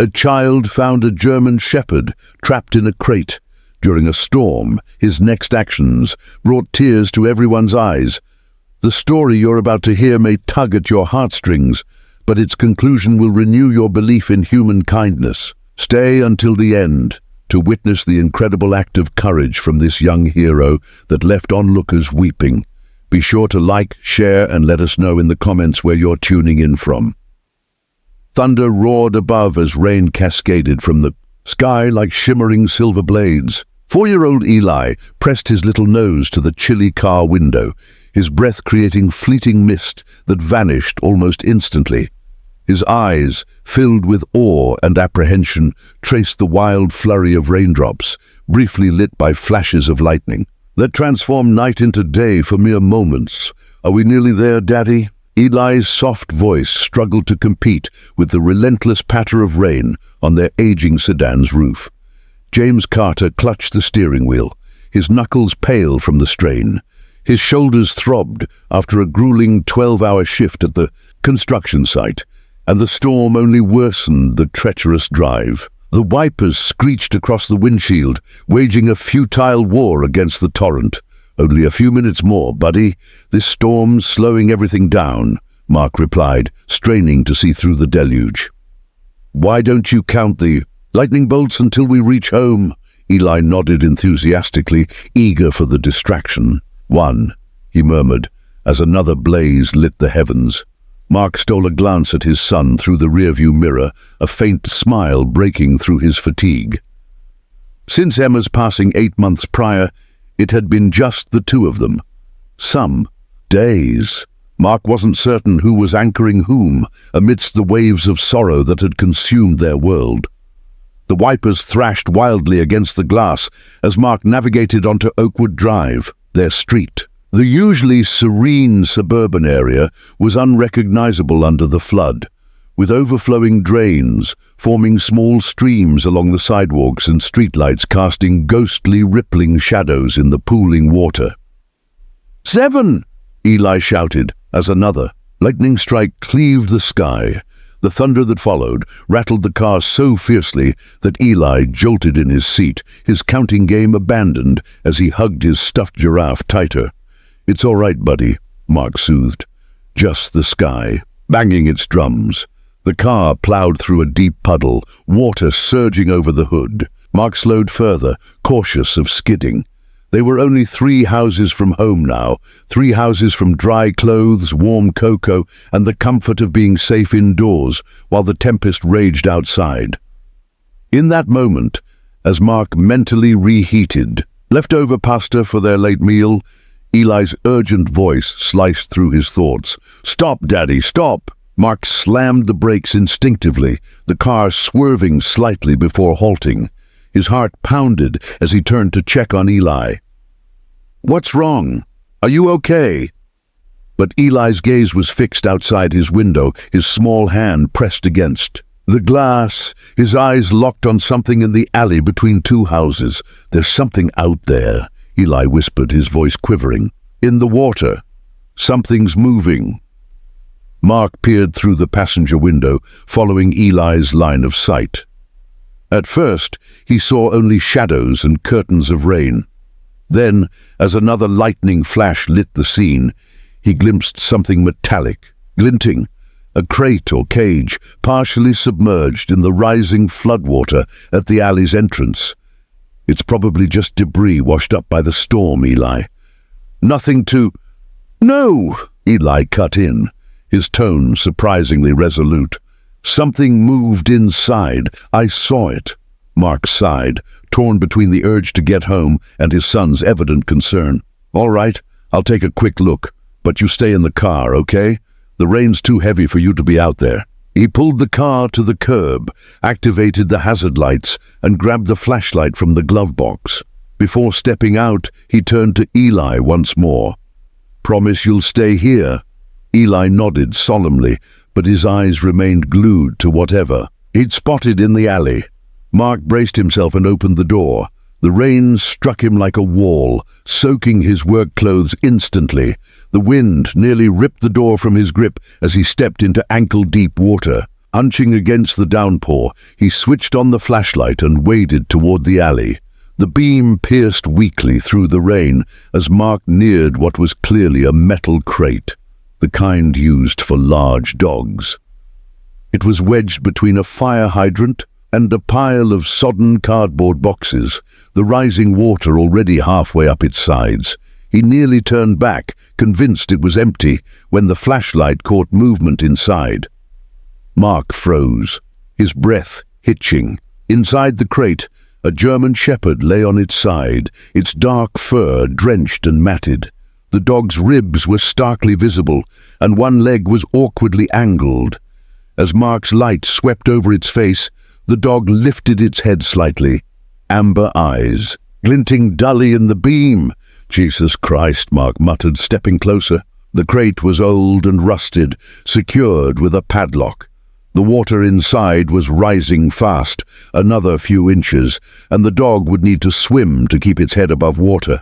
A child found a German shepherd trapped in a crate. During a storm, his next actions brought tears to everyone's eyes. The story you're about to hear may tug at your heartstrings, but its conclusion will renew your belief in human kindness. Stay until the end to witness the incredible act of courage from this young hero that left onlookers weeping. Be sure to like, share, and let us know in the comments where you're tuning in from. Thunder roared above as rain cascaded from the sky like shimmering silver blades. 4-year-old Eli pressed his little nose to the chilly car window, his breath creating fleeting mist that vanished almost instantly. His eyes, filled with awe and apprehension, traced the wild flurry of raindrops, briefly lit by flashes of lightning, that transformed night into day for mere moments. "Are we nearly there, Daddy?" Eli's soft voice struggled to compete with the relentless patter of rain on their aging sedan's roof. James Carter clutched the steering wheel, his knuckles pale from the strain. His shoulders throbbed after a grueling 12-hour shift at the construction site, and the storm only worsened the treacherous drive. The wipers screeched across the windshield, waging a futile war against the torrent. "Only a few minutes more, buddy. This storm's slowing everything down," Mark replied, straining to see through the deluge. "Why don't you count the lightning bolts until we reach home?" Eli nodded enthusiastically, eager for the distraction. "One," he murmured, as another blaze lit the heavens. Mark stole a glance at his son through the rearview mirror, a faint smile breaking through his fatigue. Since Emma's passing 8 months prior, it had been just the two of them. Some days. Mark wasn't certain who was anchoring whom amidst the waves of sorrow that had consumed their world. The wipers thrashed wildly against the glass as Mark navigated onto Oakwood Drive, their street. The usually serene suburban area was unrecognizable under the flood, with overflowing drains forming small streams along the sidewalks and streetlights casting ghostly rippling shadows in the pooling water. "7!" Eli shouted as another lightning strike cleaved the sky. The thunder that followed rattled the car so fiercely that Eli jolted in his seat, his counting game abandoned as he hugged his stuffed giraffe tighter. "It's all right, buddy," Mark soothed. "Just the sky, banging its drums." The car plowed through a deep puddle, water surging over the hood. Mark slowed further, cautious of skidding. They were only 3 houses from home now, 3 houses from dry clothes, warm cocoa, and the comfort of being safe indoors while the tempest raged outside. In that moment, as Mark mentally reheated leftover pasta for their late meal, Eli's urgent voice sliced through his thoughts. "Stop, Daddy, stop!" Mark slammed the brakes instinctively, the car swerving slightly before halting. His heart pounded as he turned to check on Eli. "What's wrong? Are you okay?" But Eli's gaze was fixed outside his window, his small hand pressed against the glass, his eyes locked on something in the alley between 2 houses. "There's something out there," Eli whispered, his voice quivering. "In the water. Something's moving." Mark peered through the passenger window, following Eli's line of sight. At first, he saw only shadows and curtains of rain. Then, as another lightning flash lit the scene, he glimpsed something metallic, glinting, a crate or cage, partially submerged in the rising floodwater at the alley's entrance. "It's probably just debris washed up by the storm, Eli." "Nothing to—" "No!" Eli cut in, his tone surprisingly resolute. "Something moved inside. I saw it." Mark sighed, torn between the urge to get home and his son's evident concern. "All right, I'll take a quick look, but you stay in the car, okay? The rain's too heavy for you to be out there." He pulled the car to the curb, activated the hazard lights, and grabbed the flashlight from the glove box. Before stepping out, he turned to Eli once more. "Promise you'll stay here?" Eli nodded solemnly, but his eyes remained glued to whatever he'd spotted in the alley. Mark braced himself and opened the door. The rain struck him like a wall, soaking his work clothes instantly. The wind nearly ripped the door from his grip as he stepped into ankle-deep water. Hunching against the downpour, he switched on the flashlight and waded toward the alley. The beam pierced weakly through the rain as Mark neared what was clearly a metal crate, the kind used for large dogs. It was wedged between a fire hydrant and a pile of sodden cardboard boxes, the rising water already halfway up its sides. He nearly turned back, convinced it was empty, when the flashlight caught movement inside. Mark froze, his breath hitching. Inside the crate, a German shepherd lay on its side, its dark fur drenched and matted. The dog's ribs were starkly visible, and one leg was awkwardly angled. As Mark's light swept over its face, the dog lifted its head slightly. Amber eyes, glinting dully in the beam. "Jesus Christ," Mark muttered, stepping closer. The crate was old and rusted, secured with a padlock. The water inside was rising fast, another few inches, and the dog would need to swim to keep its head above water.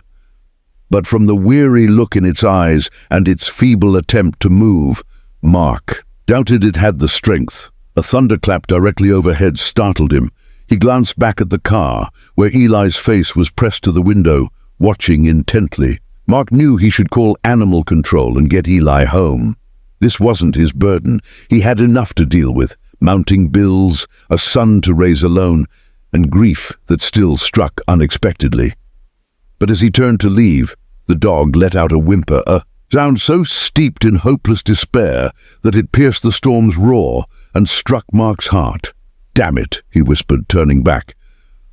But from the weary look in its eyes and its feeble attempt to move, Mark doubted it had the strength. A thunderclap directly overhead startled him. He glanced back at the car, where Eli's face was pressed to the window, watching intently. Mark knew he should call animal control and get Eli home. This wasn't his burden. He had enough to deal with, mounting bills, a son to raise alone, and grief that still struck unexpectedly. But as he turned to leave, the dog let out a whimper, a sound so steeped in hopeless despair that it pierced the storm's roar and struck Mark's heart. "Damn it," he whispered, turning back.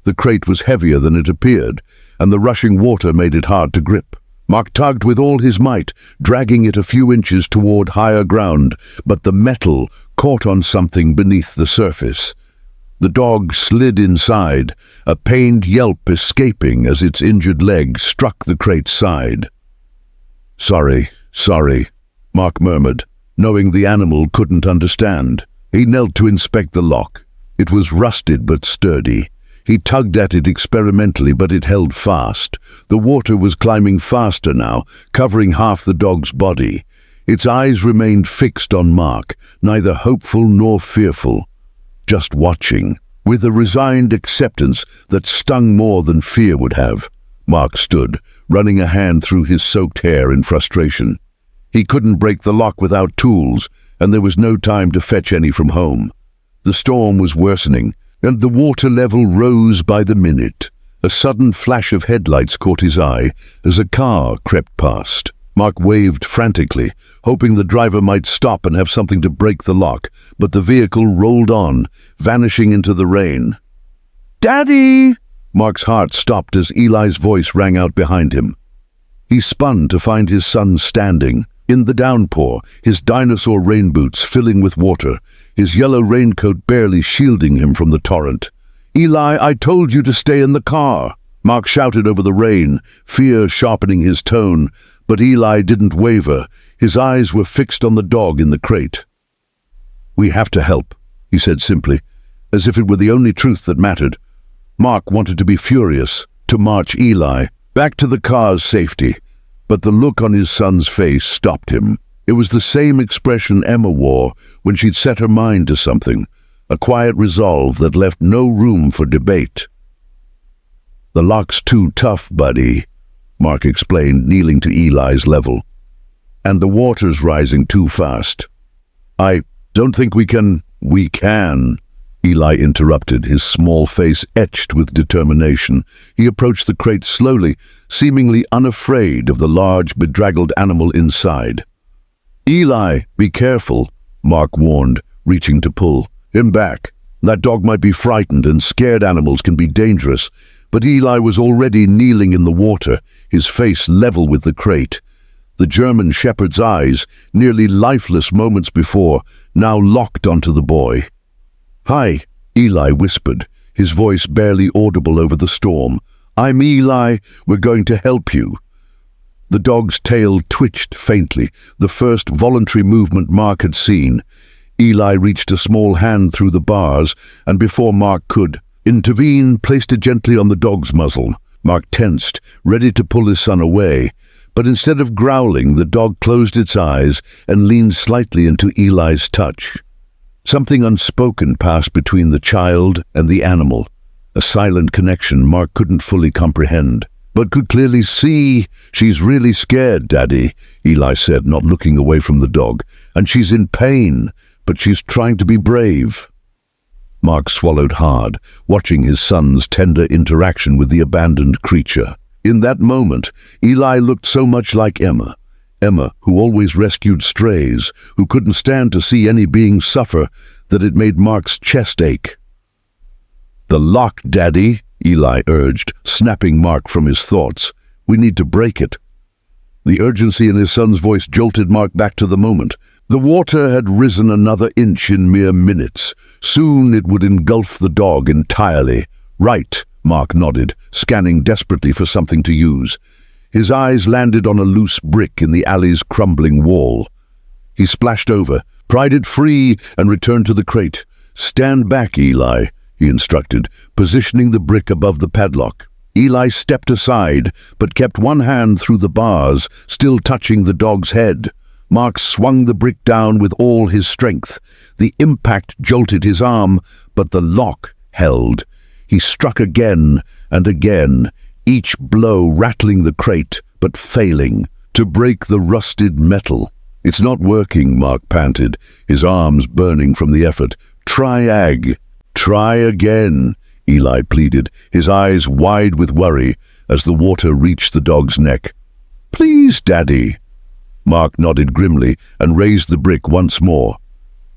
The crate was heavier than it appeared, and the rushing water made it hard to grip. Mark tugged with all his might, dragging it a few inches toward higher ground, but the metal caught on something beneath the surface. The dog slid inside, a pained yelp escaping as its injured leg struck the crate's side. Sorry," Mark murmured, knowing the animal couldn't understand. He knelt to inspect the lock. It was rusted but sturdy. He tugged at it experimentally, but it held fast. The water was climbing faster now, covering half the dog's body. Its eyes remained fixed on Mark, neither hopeful nor fearful, just watching, with a resigned acceptance that stung more than fear would have. Mark stood, running a hand through his soaked hair in frustration. He couldn't break the lock without tools, and there was no time to fetch any from home. The storm was worsening, and the water level rose by the minute. A sudden flash of headlights caught his eye as a car crept past. Mark waved frantically, hoping the driver might stop and have something to break the lock, but the vehicle rolled on, vanishing into the rain. "Daddy!" Mark's heart stopped as Eli's voice rang out behind him. He spun to find his son standing in the downpour, his dinosaur rain boots filling with water, his yellow raincoat barely shielding him from the torrent. "Eli, I told you to stay in the car!" Mark shouted over the rain, fear sharpening his tone, but Eli didn't waver. His eyes were fixed on the dog in the crate. "We have to help," he said simply, as if it were the only truth that mattered. Mark wanted to be furious, to march Eli back to the car's safety, but the look on his son's face stopped him. It was the same expression Emma wore when she'd set her mind to something, a quiet resolve that left no room for debate. "The lock's too tough, buddy," Mark explained, kneeling to Eli's level. "And the water's rising too fast." "I don't think we can." "We can," Eli interrupted, his small face etched with determination. He approached the crate slowly, seemingly unafraid of the large, bedraggled animal inside. "Eli, be careful," Mark warned, reaching to pull him back. That dog might be frightened, and scared animals can be dangerous, but Eli was already kneeling in the water, his face level with the crate. The German shepherd's eyes, nearly lifeless moments before, now locked onto the boy. "Hi," Eli whispered, his voice barely audible over the storm. "I'm Eli. We're going to help you." The dog's tail twitched faintly, the first voluntary movement Mark had seen. Eli reached a small hand through the bars, and before Mark could intervene, placed it gently on the dog's muzzle. Mark tensed, ready to pull his son away, but instead of growling, the dog closed its eyes and leaned slightly into Eli's touch. Something unspoken passed between the child and the animal, a silent connection Mark couldn't fully comprehend, but could clearly see. "She's really scared, Daddy," Eli said, not looking away from the dog, "and she's in pain, but she's trying to be brave." Mark swallowed hard, watching his son's tender interaction with the abandoned creature. In that moment, Eli looked so much like Emma, who always rescued strays, who couldn't stand to see any being suffer, that it made Mark's chest ache. "The lock, Daddy," Eli urged, snapping Mark from his thoughts. "We need to break it." The urgency in his son's voice jolted Mark back to the moment. The water had risen another inch in mere minutes. Soon it would engulf the dog entirely. "Right," Mark nodded, scanning desperately for something to use. His eyes landed on a loose brick in the alley's crumbling wall. He splashed over, pried it free, and returned to the crate. "Stand back, Eli," he instructed, positioning the brick above the padlock. Eli stepped aside, but kept one hand through the bars, still touching the dog's head. Mark swung the brick down with all his strength. The impact jolted his arm, but the lock held. He struck again and again, each blow rattling the crate, but failing to break the rusted metal. "It's not working," Mark panted, his arms burning from the effort. "Try again," Eli pleaded, his eyes wide with worry as the water reached the dog's neck. "Please, Daddy." Mark nodded grimly and raised the brick once more.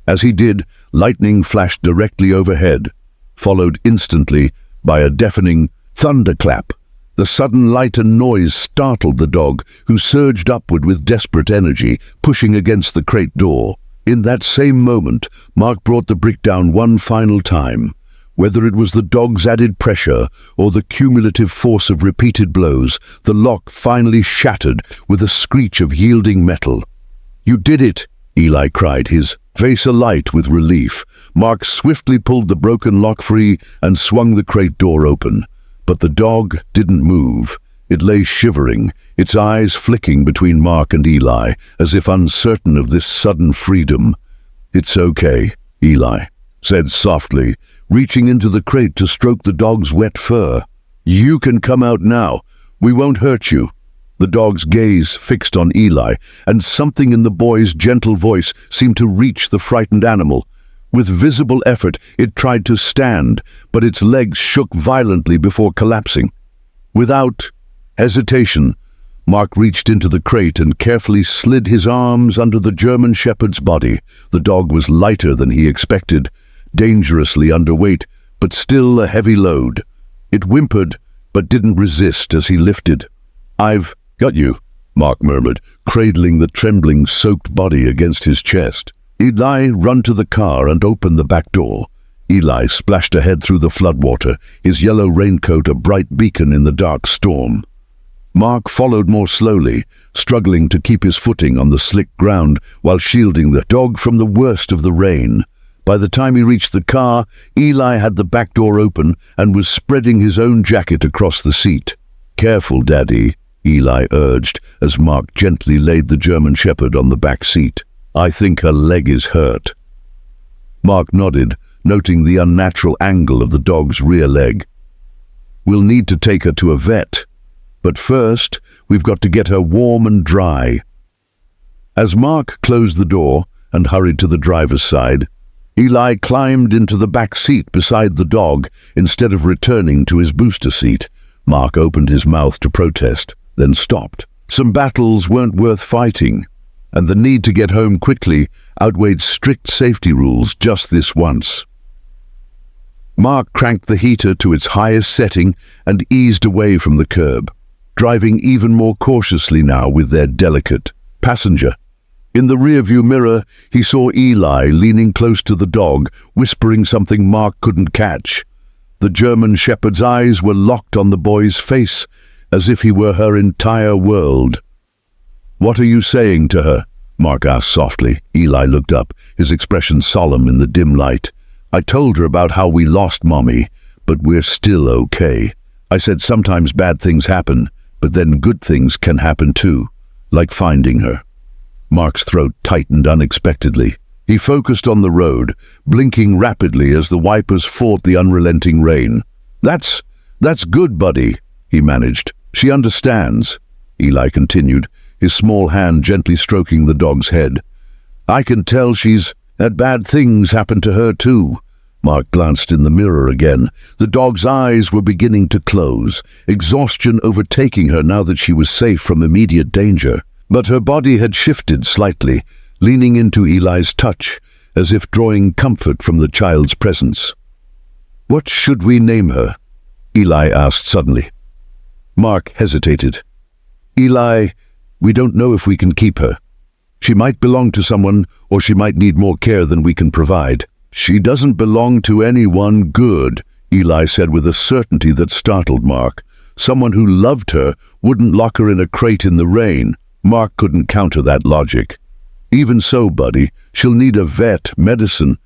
As he did, lightning flashed directly overhead, followed instantly by a deafening thunderclap. The sudden light and noise startled the dog, who surged upward with desperate energy, pushing against the crate door. In that same moment, Mark brought the brick down one final time. Whether it was the dog's added pressure or the cumulative force of repeated blows, the lock finally shattered with a screech of yielding metal. "You did it!" Eli cried, his face alight with relief. Mark swiftly pulled the broken lock free and swung the crate door open. But the dog didn't move. It lay shivering, its eyes flicking between Mark and Eli, as if uncertain of this sudden freedom. "It's okay," Eli said softly, reaching into the crate to stroke the dog's wet fur. "You can come out now. We won't hurt you." The dog's gaze fixed on Eli, and something in the boy's gentle voice seemed to reach the frightened animal. With visible effort, it tried to stand, but its legs shook violently before collapsing. Without hesitation, Mark reached into the crate and carefully slid his arms under the German Shepherd's body. The dog was lighter than he expected, dangerously underweight, but still a heavy load. It whimpered, but didn't resist as he lifted. "I've got you," Mark murmured, cradling the trembling, soaked body against his chest. Eli ran to the car and opened the back door. Eli splashed ahead through the floodwater, his yellow raincoat a bright beacon in the dark storm. Mark followed more slowly, struggling to keep his footing on the slick ground while shielding the dog from the worst of the rain. By the time he reached the car, Eli had the back door open and was spreading his own jacket across the seat. "Careful, Daddy," Eli urged as Mark gently laid the German Shepherd on the back seat. "I think her leg is hurt." Mark nodded, noting the unnatural angle of the dog's rear leg. "We'll need to take her to a vet. But first, we've got to get her warm and dry." As Mark closed the door and hurried to the driver's side, Eli climbed into the back seat beside the dog instead of returning to his booster seat. Mark opened his mouth to protest, then stopped. Some battles weren't worth fighting, and the need to get home quickly outweighed strict safety rules just this once. Mark cranked the heater to its highest setting and eased away from the curb, driving even more cautiously now with their delicate passenger. In the rearview mirror, he saw Eli leaning close to the dog, whispering something Mark couldn't catch. The German Shepherd's eyes were locked on the boy's face, as if he were her entire world. "What are you saying to her?" Mark asked softly. Eli looked up, his expression solemn in the dim light. "I told her about how we lost Mommy, but we're still okay. I said sometimes bad things happen, but then good things can happen too, like finding her." Mark's throat tightened unexpectedly. He focused on the road, blinking rapidly as the wipers fought the unrelenting rain. That's good, buddy," he managed. "She understands," Eli continued, his small hand gently stroking the dog's head. "I can tell she's had bad things happen to her too." Mark glanced in the mirror again. The dog's eyes were beginning to close, exhaustion overtaking her now that she was safe from immediate danger. But her body had shifted slightly, leaning into Eli's touch, as if drawing comfort from the child's presence. "What should we name her?" Eli asked suddenly. Mark hesitated. "Eli, we don't know if we can keep her. She might belong to someone, or she might need more care than we can provide." "She doesn't belong to anyone good," Eli said with a certainty that startled Mark. "Someone who loved her wouldn't lock her in a crate in the rain." Mark couldn't counter that logic. "Even so, buddy, she'll need a vet, medicine,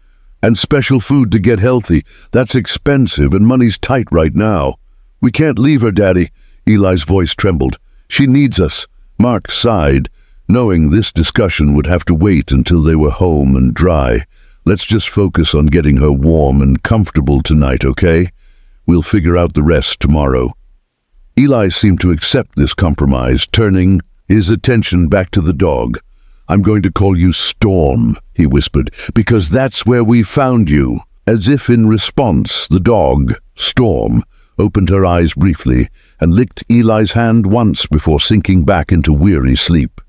and special food to get healthy. That's expensive and money's tight right now." "We can't leave her, Daddy." Eli's voice trembled. "She needs us." Mark sighed, knowing this discussion would have to wait until they were home and dry. "Let's just focus on getting her warm and comfortable tonight, okay? We'll figure out the rest tomorrow." Eli seemed to accept this compromise, turning his attention back to the dog. "I'm going to call you Storm," he whispered, "because that's where we found you." As if in response, the dog, Storm, opened her eyes briefly and licked Eli's hand once before sinking back into weary sleep.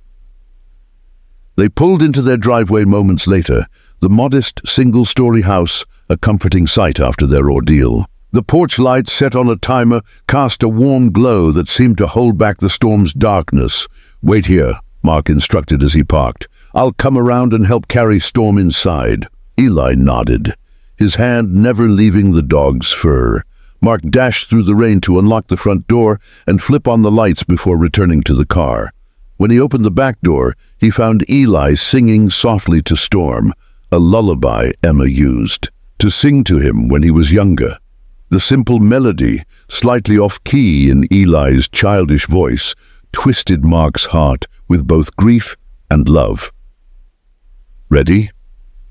They pulled into their driveway moments later, the modest single-story house a comforting sight after their ordeal. The porch light, set on a timer, cast a warm glow that seemed to hold back the storm's darkness. "Wait here," Mark instructed as he parked. "I'll come around and help carry Storm inside." Eli nodded, his hand never leaving the dog's fur. Mark dashed through the rain to unlock the front door and flip on the lights before returning to the car. When he opened the back door, he found Eli singing softly to Storm, a lullaby Emma used to sing to him when he was younger. The simple melody, slightly off-key in Eli's childish voice, twisted Mark's heart with both grief and love. "Ready?"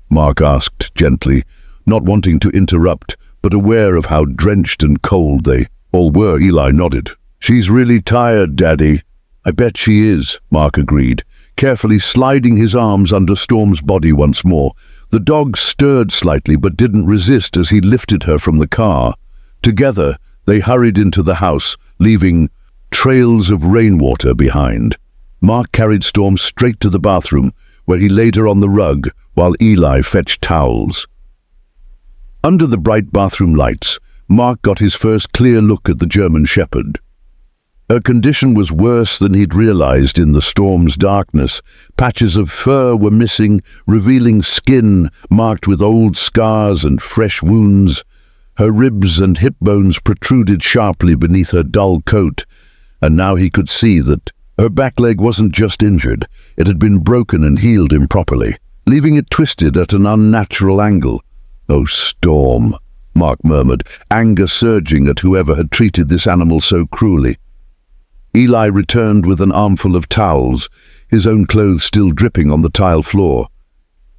Mark asked gently, not wanting to interrupt, but aware of how drenched and cold they all were. Eli nodded. "She's really tired, Daddy." "I bet she is," Mark agreed, carefully sliding his arms under Storm's body once more. The dog stirred slightly but didn't resist as he lifted her from the car. Together, they hurried into the house, leaving trails of rainwater behind. Mark carried Storm straight to the bathroom, where he laid her on the rug while Eli fetched towels. Under the bright bathroom lights, Mark got his first clear look at the German Shepherd. Her condition was worse than he'd realized in the storm's darkness. Patches of fur were missing, revealing skin marked with old scars and fresh wounds. Her ribs and hip bones protruded sharply beneath her dull coat, and now he could see that her back leg wasn't just injured, it had been broken and healed improperly, leaving it twisted at an unnatural angle. "Oh, Storm," Mark murmured, anger surging at whoever had treated this animal so cruelly. Eli returned with an armful of towels, his own clothes still dripping on the tile floor.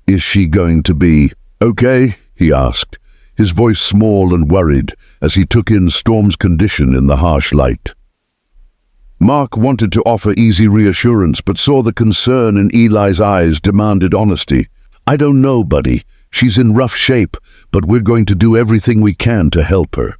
"Is she going to be okay?" he asked, his voice small and worried as he took in Storm's condition in the harsh light. Mark wanted to offer easy reassurance, but saw the concern in Eli's eyes demanded honesty. "I don't know, buddy. She's in rough shape, but we're going to do everything we can to help her."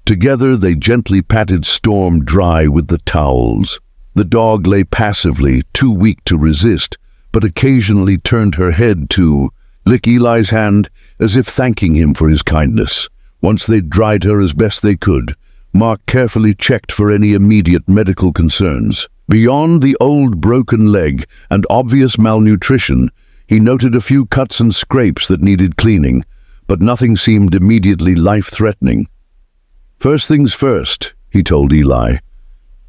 Together they gently patted Storm dry with the towels. The dog lay passively, too weak to resist, but occasionally turned her head to lick Eli's hand as if thanking him for his kindness. Once they'd dried her as best they could, Mark carefully checked for any immediate medical concerns. Beyond the old broken leg and obvious malnutrition, he noted a few cuts and scrapes that needed cleaning, but nothing seemed immediately life-threatening. "First things first," he told Eli.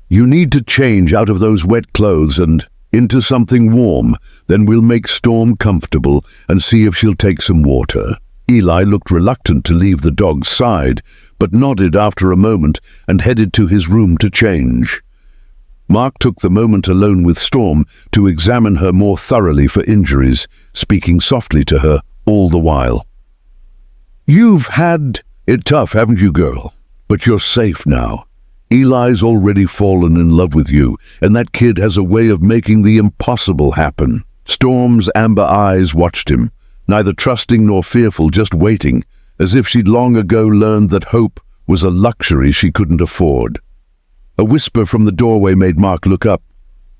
"You need to change out of those wet clothes and into something warm. Then we'll make Storm comfortable and see if she'll take some water." Eli looked reluctant to leave the dog's side, but nodded after a moment and headed to his room to change. Mark took the moment alone with Storm to examine her more thoroughly for injuries, speaking softly to her all the while. "You've had it tough, haven't you, girl? But you're safe now. Eli's already fallen in love with you, and that kid has a way of making the impossible happen." Storm's amber eyes watched him, neither trusting nor fearful, just waiting, as if she'd long ago learned that hope was a luxury she couldn't afford. A whisper from the doorway made Mark look up.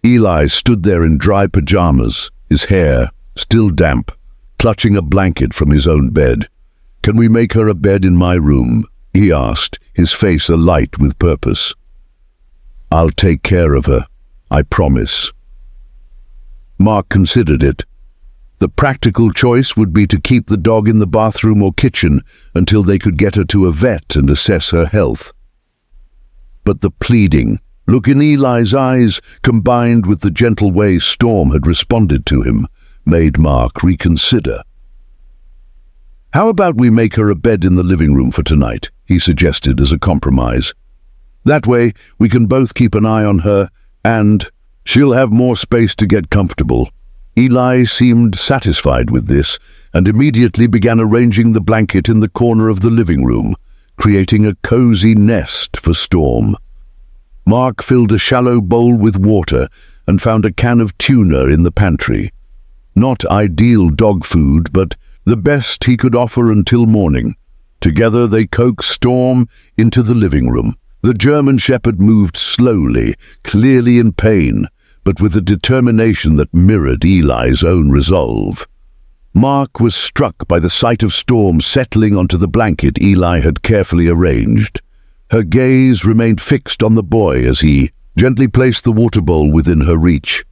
Eli stood there in dry pajamas, his hair still damp, clutching a blanket from his own bed. "Can we make her a bed in my room?" he asked, his face alight with purpose. "I'll take care of her, I promise." Mark considered it. The practical choice would be to keep the dog in the bathroom or kitchen until they could get her to a vet and assess her health. But the pleading look in Eli's eyes, combined with the gentle way Storm had responded to him, made Mark reconsider. "How about we make her a bed in the living room for tonight?" he suggested as a compromise. "That way we can both keep an eye on her, and she'll have more space to get comfortable." Eli seemed satisfied with this and immediately began arranging the blanket in the corner of the living room, creating a cozy nest for Storm. Mark filled a shallow bowl with water and found a can of tuna in the pantry. Not ideal dog food, but the best he could offer until morning. Together they coaxed Storm into the living room. The German Shepherd moved slowly, clearly in pain, but with a determination that mirrored Eli's own resolve. Mark was struck by the sight of Storm settling onto the blanket Eli had carefully arranged. Her gaze remained fixed on the boy as he gently placed the water bowl within her reach.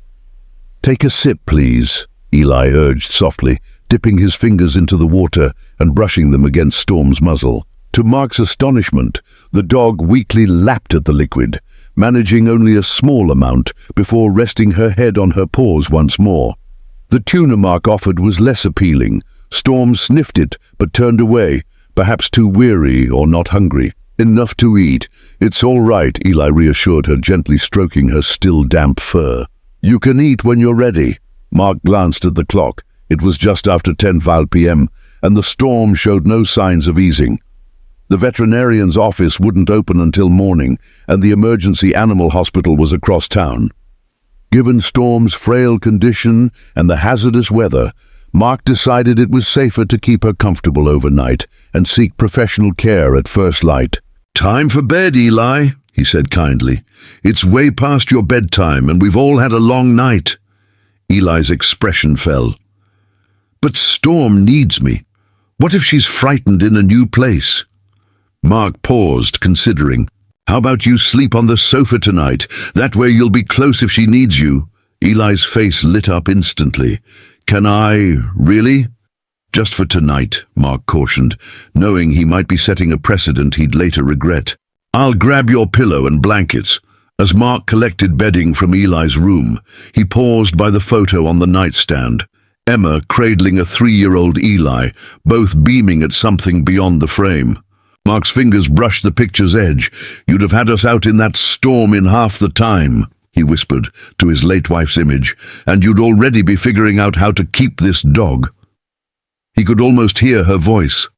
"Take a sip, please," Eli urged softly, dipping his fingers into the water and brushing them against Storm's muzzle. To Mark's astonishment, the dog weakly lapped at the liquid, managing only a small amount before resting her head on her paws once more. The tuna Mark offered was less appealing. Storm sniffed it but turned away, perhaps too weary or not hungry. "Enough to eat. It's all right," Eli reassured her, gently stroking her still damp fur. "You can eat when you're ready." Mark glanced at the clock. It was just after 10:05 p.m., and the storm showed no signs of easing. The veterinarian's office wouldn't open until morning, and the emergency animal hospital was across town. Given Storm's frail condition and the hazardous weather, Mark decided it was safer to keep her comfortable overnight and seek professional care at first light. "Time for bed, Eli," he said kindly. "It's way past your bedtime, and we've all had a long night." Eli's expression fell. "But Storm needs me. What if she's frightened in a new place?" Mark paused, considering. "How about you sleep on the sofa tonight? That way you'll be close if she needs you." Eli's face lit up instantly. "Can I, really?" "Just for tonight," Mark cautioned, knowing he might be setting a precedent he'd later regret. "I'll grab your pillow and blankets." As Mark collected bedding from Eli's room, he paused by the photo on the nightstand. Emma cradling a 3-year-old Eli, both beaming at something beyond the frame. Mark's fingers brushed the picture's edge. "You'd have had us out in that storm in half the time," he whispered to his late wife's image, "and you'd already be figuring out how to keep this dog." He could almost hear her voice.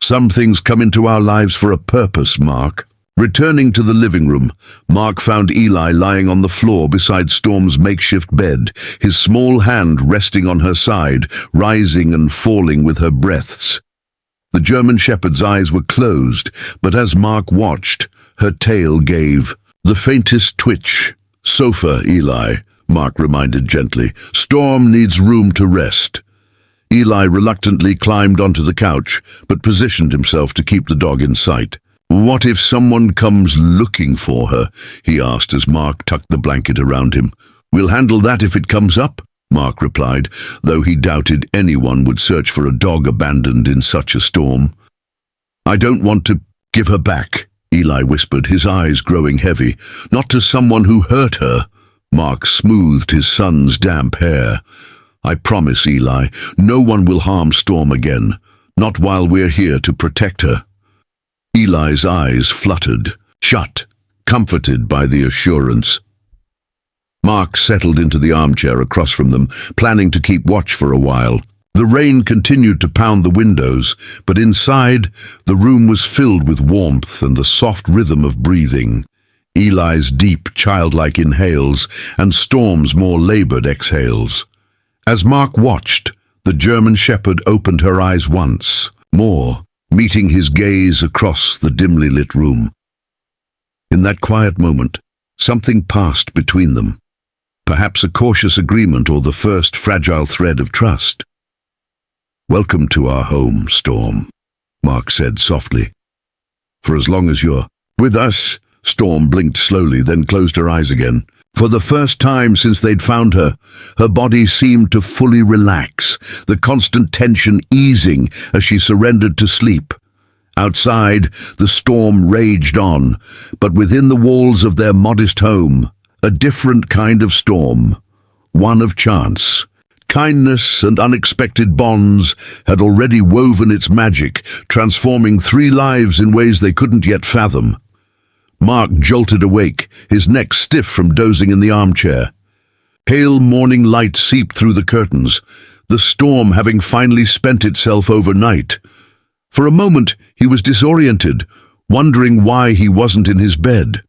"Some things come into our lives for a purpose, Mark." Returning to the living room, Mark found Eli lying on the floor beside Storm's makeshift bed, his small hand resting on her side, rising and falling with her breaths. The German Shepherd's eyes were closed, but as Mark watched, her tail gave the faintest twitch. "Sofa, Eli," Mark reminded gently. "Storm needs room to rest." Eli reluctantly climbed onto the couch, but positioned himself to keep the dog in sight. "What if someone comes looking for her?" he asked as Mark tucked the blanket around him. "We'll handle that if it comes up," Mark replied, though he doubted anyone would search for a dog abandoned in such a storm. "I don't want to give her back," Eli whispered, his eyes growing heavy. "Not to someone who hurt her." Mark smoothed his son's damp hair. "I promise, Eli, no one will harm Storm again, not while we're here to protect her." Eli's eyes fluttered, shut, comforted by the assurance. Mark settled into the armchair across from them, planning to keep watch for a while. The rain continued to pound the windows, but inside, the room was filled with warmth and the soft rhythm of breathing. Eli's deep, childlike inhales and Storm's more labored exhales. As Mark watched, the German shepherd opened her eyes once more, meeting his gaze across the dimly lit room. In that quiet moment, something passed between them. Perhaps a cautious agreement or the first fragile thread of trust. "Welcome to our home, Storm," Mark said softly. "For as long as you're with us." Storm blinked slowly, then closed her eyes again. For the first time since they'd found her, her body seemed to fully relax, the constant tension easing as she surrendered to sleep. Outside, the storm raged on, but within the walls of their modest home, a different kind of storm, one of chance. Kindness and unexpected bonds had already woven its magic, transforming 3 lives in ways they couldn't yet fathom. Mark jolted awake, his neck stiff from dozing in the armchair. Pale morning light seeped through the curtains, the storm having finally spent itself overnight. For a moment, he was disoriented, wondering why he wasn't in his bed.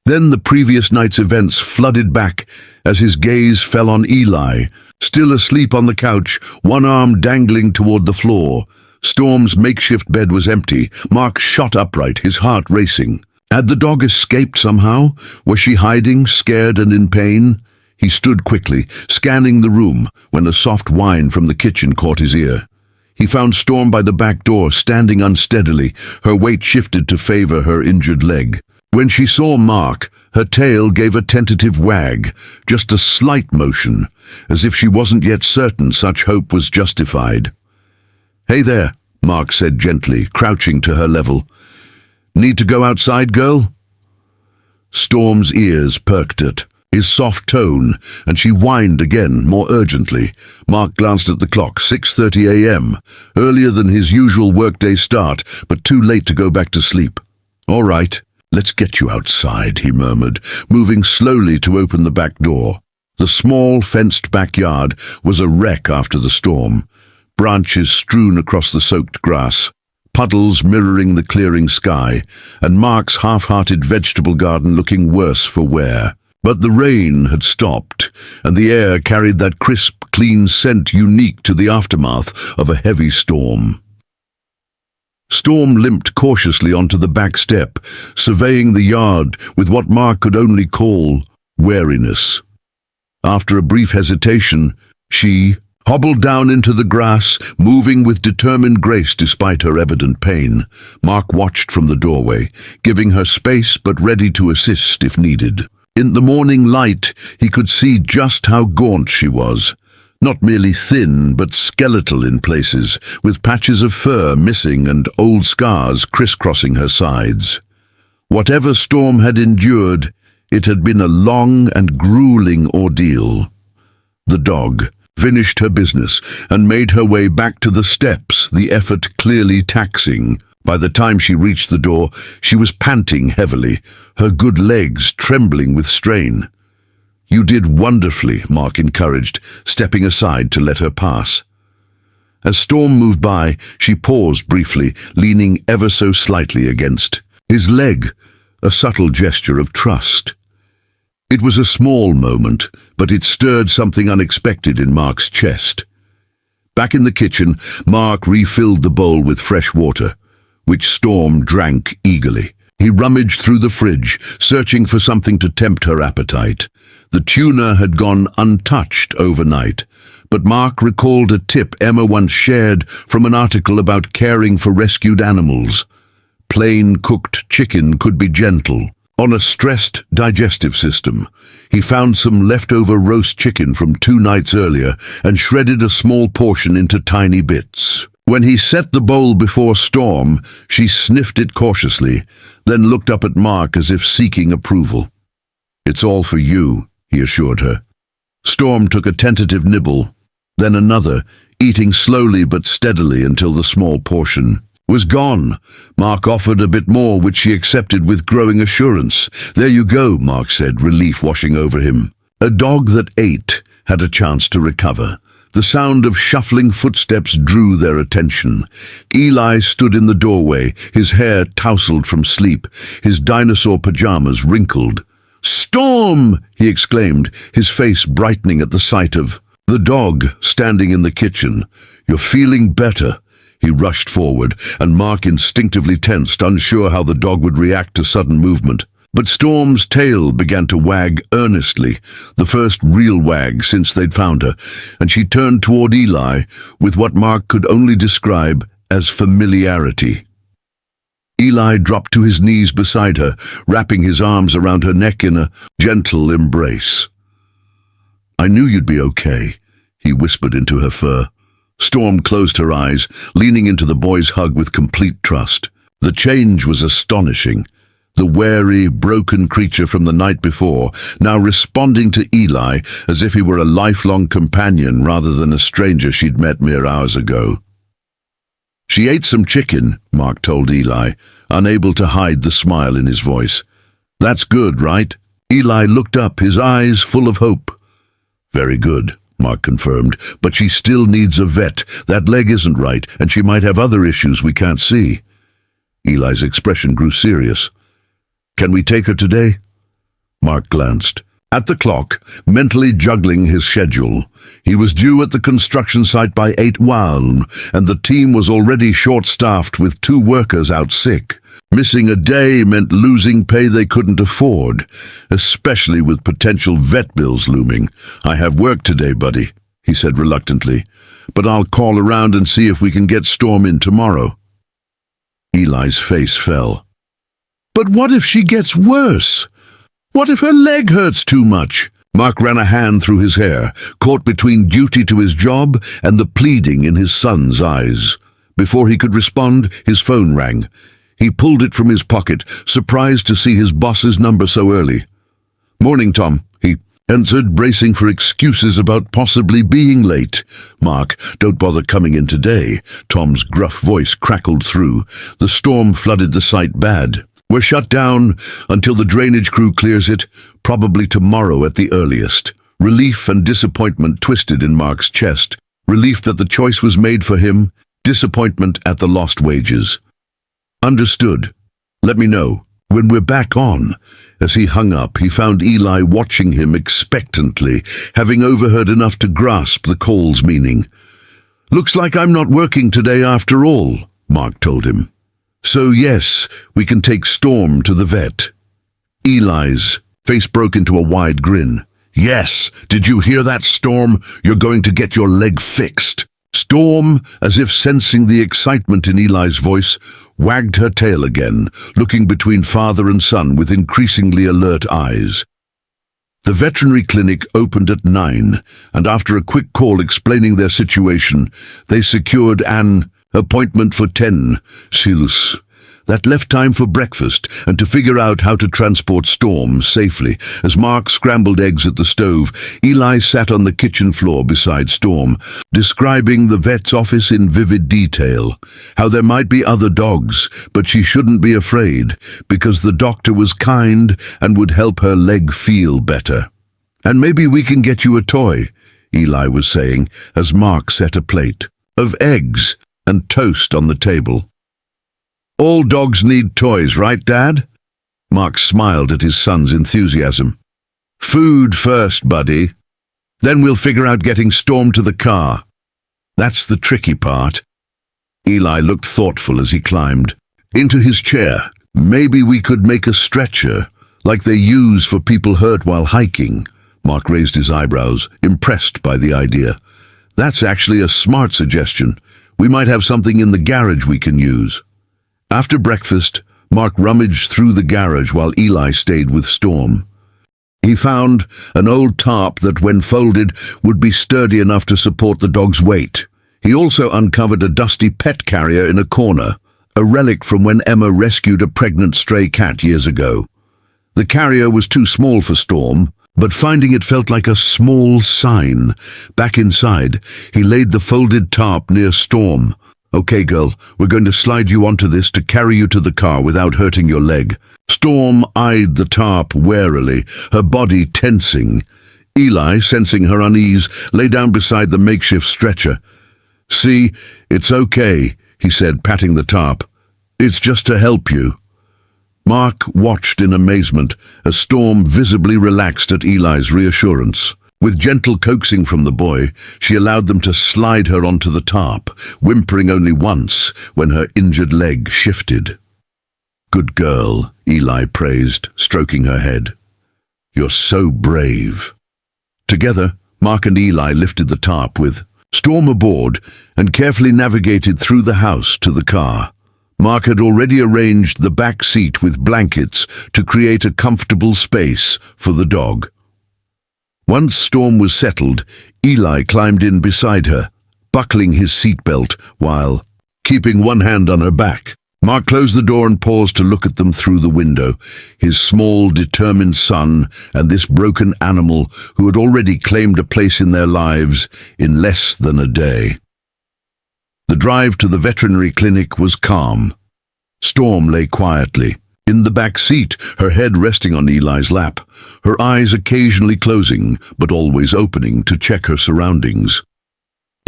Then the previous night's events flooded back as his gaze fell on Eli, still asleep on the couch, one arm dangling toward the floor. Storm's makeshift bed was empty. Mark shot upright, his heart racing. Had the dog escaped somehow? Was she hiding, scared and in pain? He stood quickly, scanning the room, when a soft whine from the kitchen caught his ear. He found Storm by the back door, standing unsteadily, her weight shifted to favor her injured leg. When she saw Mark, her tail gave a tentative wag, just a slight motion, as if she wasn't yet certain such hope was justified. "Hey there," Mark said gently, crouching to her level. "Need to go outside, girl?" Storm's ears perked at his soft tone, and she whined again, more urgently. Mark glanced at the clock, 6:30 a.m., earlier than his usual workday start, but too late to go back to sleep. "All right, let's get you outside," he murmured, moving slowly to open the back door. The small, fenced backyard was a wreck after the storm, branches strewn across the soaked grass, puddles mirroring the clearing sky, and Mark's half-hearted vegetable garden looking worse for wear. But the rain had stopped, and the air carried that crisp, clean scent unique to the aftermath of a heavy storm. Storm limped cautiously onto the back step, surveying the yard with what Mark could only call wariness. After a brief hesitation, she hobbled down into the grass, moving with determined grace despite her evident pain. Mark watched from the doorway, giving her space but ready to assist if needed. In the morning light, he could see just how gaunt she was. Not merely thin, but skeletal in places, with patches of fur missing and old scars crisscrossing her sides. Whatever Storm had endured, it had been a long and grueling ordeal. The dog finished her business and made her way back to the steps, the effort clearly taxing. By the time she reached the door, she was panting heavily, her good legs trembling with strain. "You did wonderfully," Mark encouraged, stepping aside to let her pass. As Storm moved by, she paused briefly, leaning ever so slightly against his leg, a subtle gesture of trust. It was a small moment, but it stirred something unexpected in Mark's chest. Back in the kitchen, Mark refilled the bowl with fresh water, which Storm drank eagerly. He rummaged through the fridge, searching for something to tempt her appetite. The tuna had gone untouched overnight, but Mark recalled a tip Emma once shared from an article about caring for rescued animals. Plain cooked chicken could be gentle on a stressed digestive system. He found some leftover roast chicken from 2 nights earlier and shredded a small portion into tiny bits. When he set the bowl before Storm, she sniffed it cautiously, then looked up at Mark as if seeking approval. "It's all for you," he assured her. Storm took a tentative nibble, then another, eating slowly but steadily until the small portion was gone. Mark offered a bit more, which she accepted with growing assurance. "There you go," Mark said, relief washing over him. A dog that ate had a chance to recover. The sound of shuffling footsteps drew their attention. Eli stood in the doorway, his hair tousled from sleep, his dinosaur pajamas wrinkled. "Storm!" he exclaimed, his face brightening at the sight of the dog standing in the kitchen. "You're feeling better." He rushed forward, and Mark instinctively tensed, unsure how the dog would react to sudden movement. But Storm's tail began to wag earnestly, the first real wag since they'd found her, and she turned toward Eli with what Mark could only describe as familiarity. Eli dropped to his knees beside her, wrapping his arms around her neck in a gentle embrace. "I knew you'd be okay," he whispered into her fur. Storm closed her eyes, leaning into the boy's hug with complete trust. The change was astonishing. The wary, broken creature from the night before, now responding to Eli as if he were a lifelong companion rather than a stranger she'd met mere hours ago. "She ate some chicken," Mark told Eli, unable to hide the smile in his voice. "That's good, right?" Eli looked up, his eyes full of hope. "Very good," Mark confirmed, "but she still needs a vet. That leg isn't right, and she might have other issues we can't see." Eli's expression grew serious. "Can we take her today?" Mark glanced at the clock, mentally juggling his schedule. He was due at the construction site by 8:00, and the team was already short-staffed with 2 workers out sick. Missing a day meant losing pay they couldn't afford, especially with potential vet bills looming. "I have work today, buddy," he said reluctantly, "but I'll call around and see if we can get Storm in tomorrow." Eli's face fell. "But what if she gets worse? What if her leg hurts too much?" Mark ran a hand through his hair, caught between duty to his job and the pleading in his son's eyes. Before he could respond, his phone rang. He pulled it from his pocket, surprised to see his boss's number so early. "Morning, Tom," he answered, bracing for excuses about possibly being late. "Mark, don't bother coming in today." Tom's gruff voice crackled through. "The storm flooded the site bad. We're shut down until the drainage crew clears it, probably tomorrow at the earliest." Relief and disappointment twisted in Mark's chest. Relief that the choice was made for him, disappointment at the lost wages. "Understood. Let me know when we're back on." As he hung up, he found Eli watching him expectantly, having overheard enough to grasp the call's meaning. "Looks like I'm not working today after all," Mark told him. "So yes, we can take Storm to the vet." Eli's face broke into a wide grin. "Yes, did you hear that, Storm? You're going to get your leg fixed." Storm, as if sensing the excitement in Eli's voice, wagged her tail again, looking between father and son with increasingly alert eyes. The veterinary clinic opened at 9, and after a quick call explaining their situation, they secured an appointment for 10 Silus. That left time for breakfast and to figure out how to transport Storm safely. As Mark scrambled eggs at the stove, Eli sat on the kitchen floor beside Storm, describing the vet's office in vivid detail. How there might be other dogs, but she shouldn't be afraid, because the doctor was kind and would help her leg feel better. "And maybe we can get you a toy," Eli was saying, as Mark set a plate of eggs and toast on the table. "All dogs need toys, right, Dad?" Mark smiled at his son's enthusiasm. "Food first, buddy. Then we'll figure out getting Storm to the car. That's the tricky part." Eli looked thoughtful as he climbed into his chair. "Maybe we could make a stretcher, like they use for people hurt while hiking." Mark raised his eyebrows, impressed by the idea. "That's actually a smart suggestion. We might have something in the garage we can use." After breakfast, Mark rummaged through the garage while Eli stayed with Storm. He found an old tarp that, when folded, would be sturdy enough to support the dog's weight. He also uncovered a dusty pet carrier in a corner, a relic from when Emma rescued a pregnant stray cat years ago. The carrier was too small for Storm, but finding it felt like a small sign. Back inside, he laid the folded tarp near Storm. "Okay, girl, we're going to slide you onto this to carry you to the car without hurting your leg." Storm eyed the tarp warily, her body tensing. Eli, sensing her unease, lay down beside the makeshift stretcher. "See, it's okay," he said, patting the tarp. "It's just to help you." Mark watched in amazement as Storm visibly relaxed at Eli's reassurance. With gentle coaxing from the boy, she allowed them to slide her onto the tarp, whimpering only once when her injured leg shifted. "Good girl," Eli praised, stroking her head. "You're so brave." Together, Mark and Eli lifted the tarp with Storm aboard and carefully navigated through the house to the car. Mark had already arranged the back seat with blankets to create a comfortable space for the dog. Once Storm was settled, Eli climbed in beside her, buckling his seatbelt while keeping one hand on her back. Mark closed the door and paused to look at them through the window, his small, determined son and this broken animal who had already claimed a place in their lives in less than a day. The drive to the veterinary clinic was calm. Storm lay quietly in the back seat, her head resting on Eli's lap, her eyes occasionally closing but always opening to check her surroundings.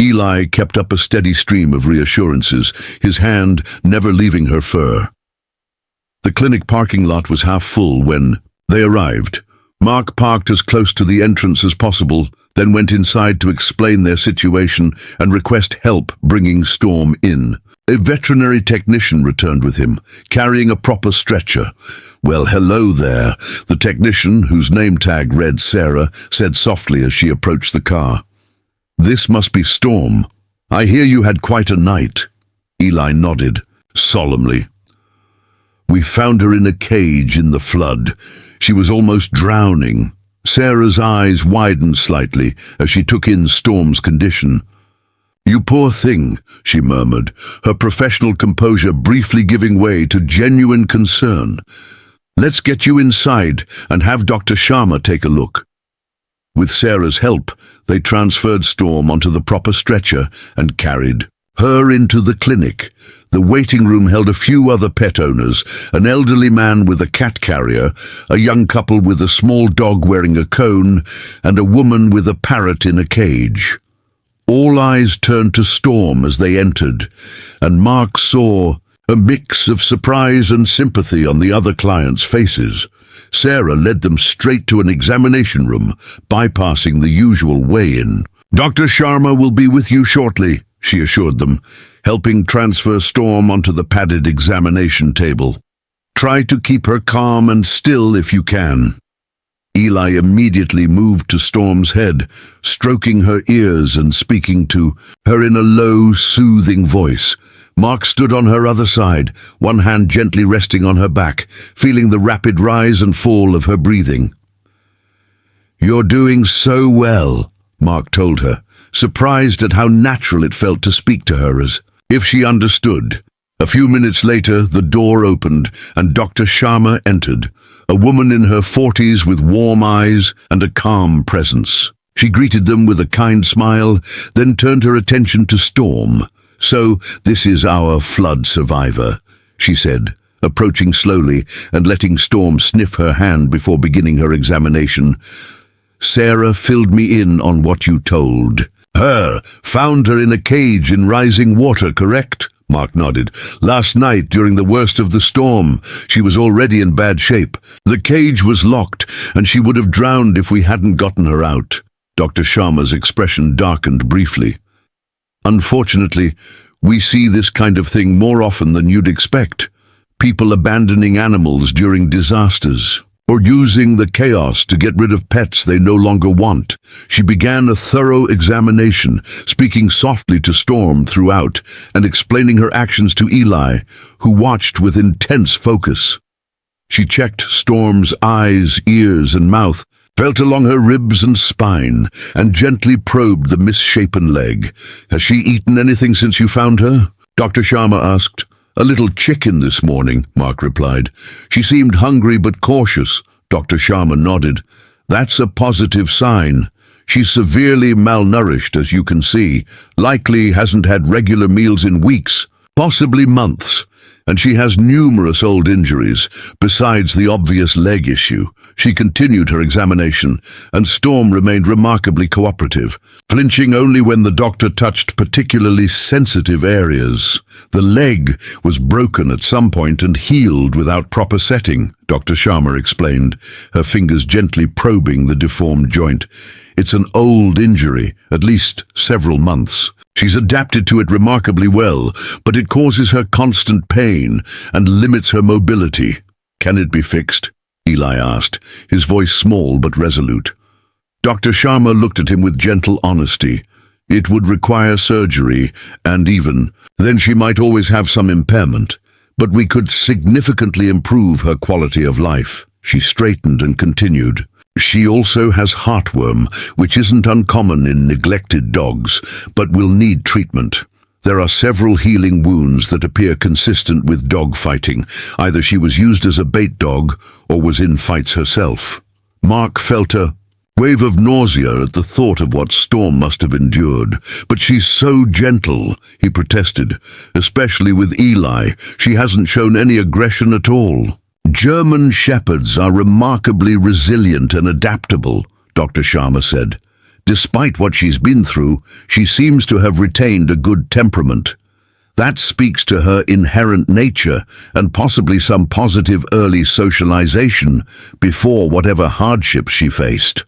Eli kept up a steady stream of reassurances, his hand never leaving her fur. The clinic parking lot was half full when they arrived. Mark parked as close to the entrance as possible, then went inside to explain their situation and request help bringing Storm in. A veterinary technician returned with him, carrying a proper stretcher. "Well, hello there," the technician, whose name tag read Sarah, said softly as she approached the car. "This must be Storm. I hear you had quite a night." Eli nodded, solemnly. "We found her in a cage in the flood. She was almost drowning." Sarah's eyes widened slightly as she took in Storm's condition. "You poor thing," she murmured, her professional composure briefly giving way to genuine concern. "Let's get you inside and have Dr. Sharma take a look." With Sarah's help, they transferred Storm onto the proper stretcher and carried her into the clinic. The waiting room held a few other pet owners, an elderly man with a cat carrier, a young couple with a small dog wearing a cone, and a woman with a parrot in a cage. All eyes turned to Storm as they entered, and Mark saw a mix of surprise and sympathy on the other clients' faces. Sarah led them straight to an examination room, bypassing the usual weigh-in. "Dr. Sharma will be with you shortly," she assured them, helping transfer Storm onto the padded examination table. "Try to keep her calm and still if you can." Eli immediately moved to Storm's head, stroking her ears and speaking to her in a low, soothing voice. Mark stood on her other side, one hand gently resting on her back, feeling the rapid rise and fall of her breathing. "You're doing so well," Mark told her, surprised at how natural it felt to speak to her as if she understood. A few minutes later, the door opened and Dr. Sharma entered, a woman in her 40s with warm eyes and a calm presence. She greeted them with a kind smile, then turned her attention to Storm. "So, this is our flood survivor," she said, approaching slowly and letting Storm sniff her hand before beginning her examination. "Sarah filled me in on what you told. Found her in a cage in rising water, correct?" Mark nodded. "Last night, during the worst of the storm, she was already in bad shape. The cage was locked, and she would have drowned if we hadn't gotten her out." Dr. Sharma's expression darkened briefly. "Unfortunately, we see this kind of thing more often than you'd expect. People abandoning animals during disasters, or using the chaos to get rid of pets they no longer want." She began a thorough examination, speaking softly to Storm throughout and explaining her actions to Eli, who watched with intense focus. She checked Storm's eyes, ears, and mouth, felt along her ribs and spine, and gently probed the misshapen leg. "Has she eaten anything since you found her?" Dr. Sharma asked. "A little chicken this morning," Mark replied. "She seemed hungry but cautious." Dr. Sharma nodded. "That's a positive sign. She's severely malnourished, as you can see. Likely hasn't had regular meals in weeks, possibly months. And she has numerous old injuries, besides the obvious leg issue." She continued her examination, and Storm remained remarkably cooperative, flinching only when the doctor touched particularly sensitive areas. The leg was broken at some point and healed without proper setting, Dr. Sharma explained, her fingers gently probing the deformed joint. It's an old injury, at least several months. She's adapted to it remarkably well, but it causes her constant pain and limits her mobility. Can it be fixed? Eli asked, his voice small but resolute. Dr. Sharma looked at him with gentle honesty. It would require surgery, and then she might always have some impairment, but we could significantly improve her quality of life. She straightened and continued. She also has heartworm, which isn't uncommon in neglected dogs, but will need treatment. There are several healing wounds that appear consistent with dog fighting. Either she was used as a bait dog or was in fights herself. Mark felt a wave of nausea at the thought of what Storm must have endured. But she's so gentle, he protested. Especially with Eli, she hasn't shown any aggression at all. German Shepherds are remarkably resilient and adaptable, Dr. Sharma said. Despite what she's been through, she seems to have retained a good temperament. That speaks to her inherent nature and possibly some positive early socialization before whatever hardships she faced.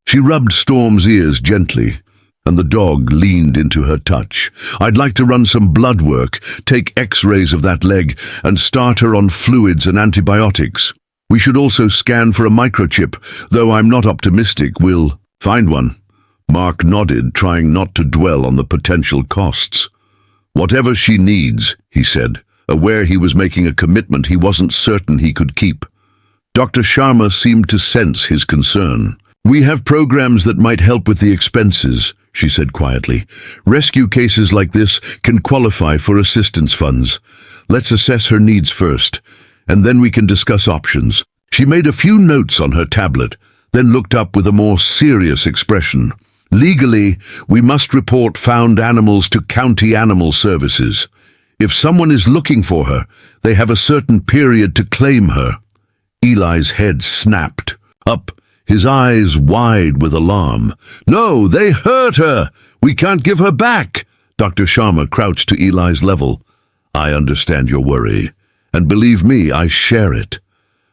She rubbed Storm's ears gently, and the dog leaned into her touch. I'd like to run some blood work, take x-rays of that leg, and start her on fluids and antibiotics. We should also scan for a microchip, though I'm not optimistic we'll find one. Mark nodded, trying not to dwell on the potential costs. Whatever she needs, he said, aware he was making a commitment he wasn't certain he could keep. Dr. Sharma seemed to sense his concern. We have programs that might help with the expenses, she said quietly. Rescue cases like this can qualify for assistance funds. Let's assess her needs first, and then we can discuss options. She made a few notes on her tablet, then looked up with a more serious expression. Legally, we must report found animals to County Animal Services. If someone is looking for her, they have a certain period to claim her. Eli's head snapped up, his eyes wide with alarm. No, they hurt her! We can't give her back! Dr. Sharma crouched to Eli's level. I understand your worry, and believe me, I share it.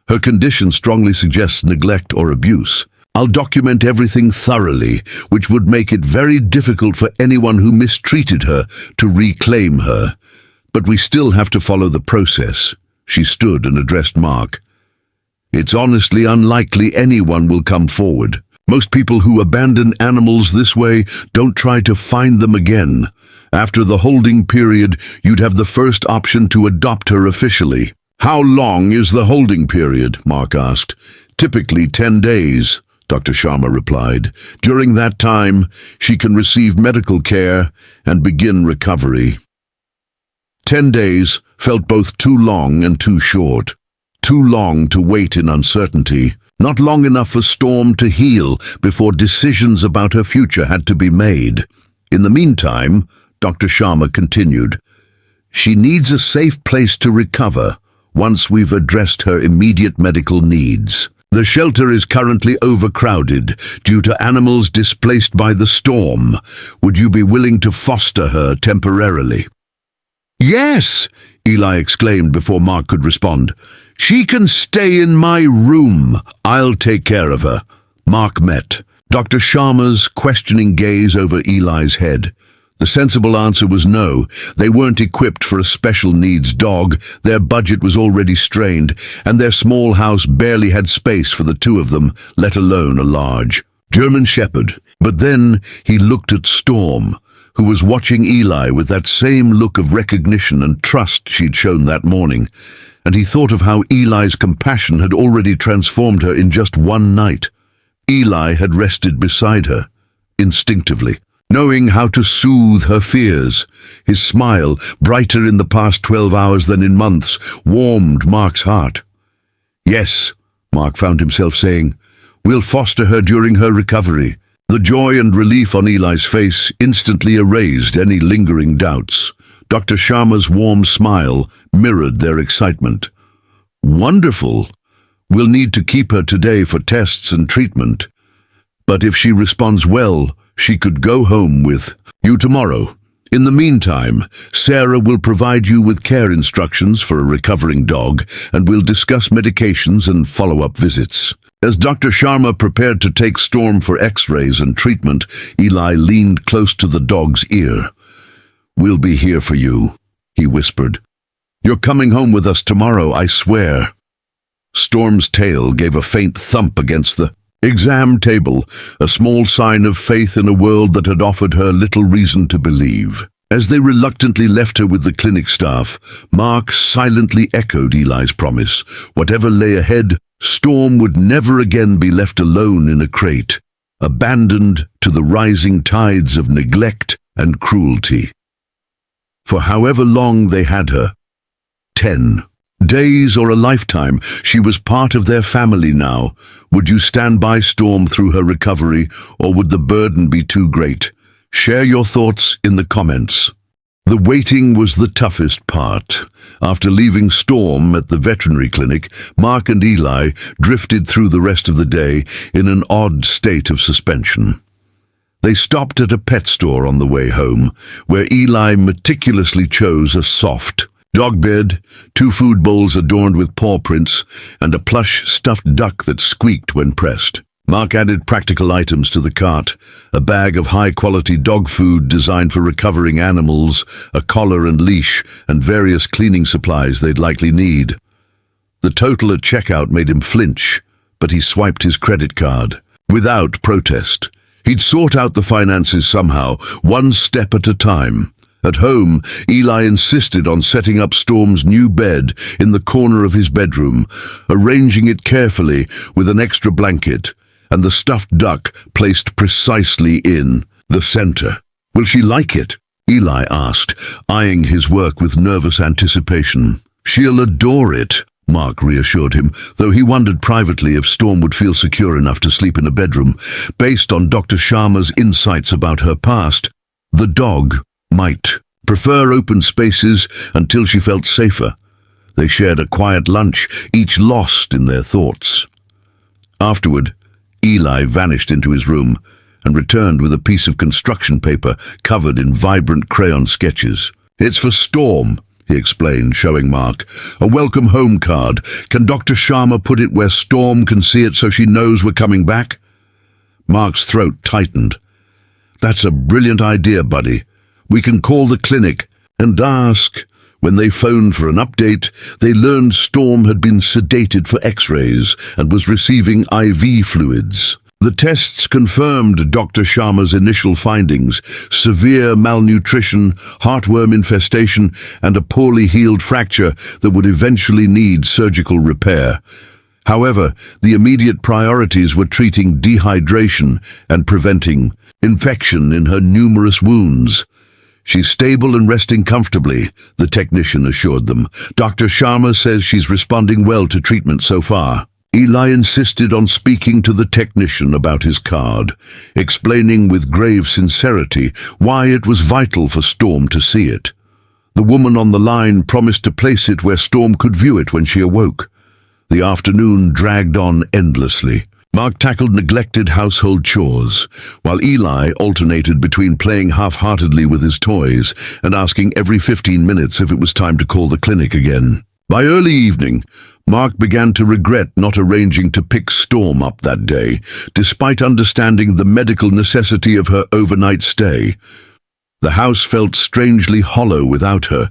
Her condition strongly suggests neglect or abuse. I'll document everything thoroughly, which would make it very difficult for anyone who mistreated her to reclaim her. But we still have to follow the process. She stood and addressed Mark. It's honestly unlikely anyone will come forward. Most people who abandon animals this way don't try to find them again. After the holding period, you'd have the first option to adopt her officially. How long is the holding period? Mark asked. Typically 10 days, Dr. Sharma replied. During that time, she can receive medical care and begin recovery. 10 days felt both too long and too short. Too long to wait in uncertainty, not long enough for Storm to heal before decisions about her future had to be made. In the meantime, Dr. Sharma continued, she needs a safe place to recover once we've addressed her immediate medical needs. The shelter is currently overcrowded due to animals displaced by the storm. Would you be willing to foster her temporarily? Yes, Eli exclaimed before Mark could respond. She can stay in my room. I'll take care of her. Mark met Dr. Sharma's questioning gaze over Eli's head. The sensible answer was no. They weren't equipped for a special needs dog. Their budget was already strained, and their small house barely had space for the two of them, let alone a large German Shepherd. But then he looked at Storm, who was watching Eli with that same look of recognition and trust she'd shown that morning, and he thought of how Eli's compassion had already transformed her in just one night. Eli had rested beside her, instinctively, knowing how to soothe her fears. His smile, brighter in the past 12 hours than in months, warmed Mark's heart. Yes, Mark found himself saying, we'll foster her during her recovery. The joy and relief on Eli's face instantly erased any lingering doubts. Dr. Sharma's warm smile mirrored their excitement. Wonderful. We'll need to keep her today for tests and treatment. But if she responds well, she could go home with you tomorrow. In the meantime, Sarah will provide you with care instructions for a recovering dog, and we'll discuss medications and follow-up visits. As Dr. Sharma prepared to take Storm for x-rays and treatment, Eli leaned close to the dog's ear. "We'll be here for you," he whispered. "You're coming home with us tomorrow, I swear." Storm's tail gave a faint thump against the exam table, a small sign of faith in a world that had offered her little reason to believe. As they reluctantly left her with the clinic staff, Mark silently echoed Eli's promise. Whatever lay ahead, Storm would never again be left alone in a crate, abandoned to the rising tides of neglect and cruelty. For however long they had her, 10 days or a lifetime, she was part of their family now. Would you stand by Storm through her recovery, or would the burden be too great? Share your thoughts in the comments. The waiting was the toughest part. After leaving Storm at the veterinary clinic, Mark and Eli drifted through the rest of the day in an odd state of suspension. They stopped at a pet store on the way home, where Eli meticulously chose a soft dog bed, 2 food bowls adorned with paw prints, and a plush stuffed duck that squeaked when pressed. Mark added practical items to the cart, a bag of high-quality dog food designed for recovering animals, a collar and leash, and various cleaning supplies they'd likely need. The total at checkout made him flinch, but he swiped his credit card. Without protest, he'd sort out the finances somehow, one step at a time. At home, Eli insisted on setting up Storm's new bed in the corner of his bedroom, arranging it carefully with an extra blanket, and the stuffed duck placed precisely in the center. "Will she like it?" Eli asked, eyeing his work with nervous anticipation. "She'll adore it," Mark reassured him, though he wondered privately if Storm would feel secure enough to sleep in a bedroom. Based on Dr. Sharma's insights about her past, the dog might prefer open spaces until she felt safer. They shared a quiet lunch, each lost in their thoughts. Afterward, Eli vanished into his room and returned with a piece of construction paper covered in vibrant crayon sketches. "It's for Storm," he explained, showing Mark. "A welcome home card. Can Dr. Sharma put it where Storm can see it so she knows we're coming back?" Mark's throat tightened. "That's a brilliant idea, buddy. We can call the clinic and ask." When they phoned for an update, they learned Storm had been sedated for x-rays and was receiving IV fluids. The tests confirmed Dr. Sharma's initial findings: severe malnutrition, heartworm infestation, and a poorly healed fracture that would eventually need surgical repair. However, the immediate priorities were treating dehydration and preventing infection in her numerous wounds. "She's stable and resting comfortably," the technician assured them. "Dr. Sharma says she's responding well to treatment so far." Eli insisted on speaking to the technician about his card, explaining with grave sincerity why it was vital for Storm to see it. The woman on the line promised to place it where Storm could view it when she awoke. The afternoon dragged on endlessly. Mark tackled neglected household chores, while Eli alternated between playing half-heartedly with his toys and asking every 15 minutes if it was time to call the clinic again. By early evening, Mark began to regret not arranging to pick Storm up that day, despite understanding the medical necessity of her overnight stay. The house felt strangely hollow without her,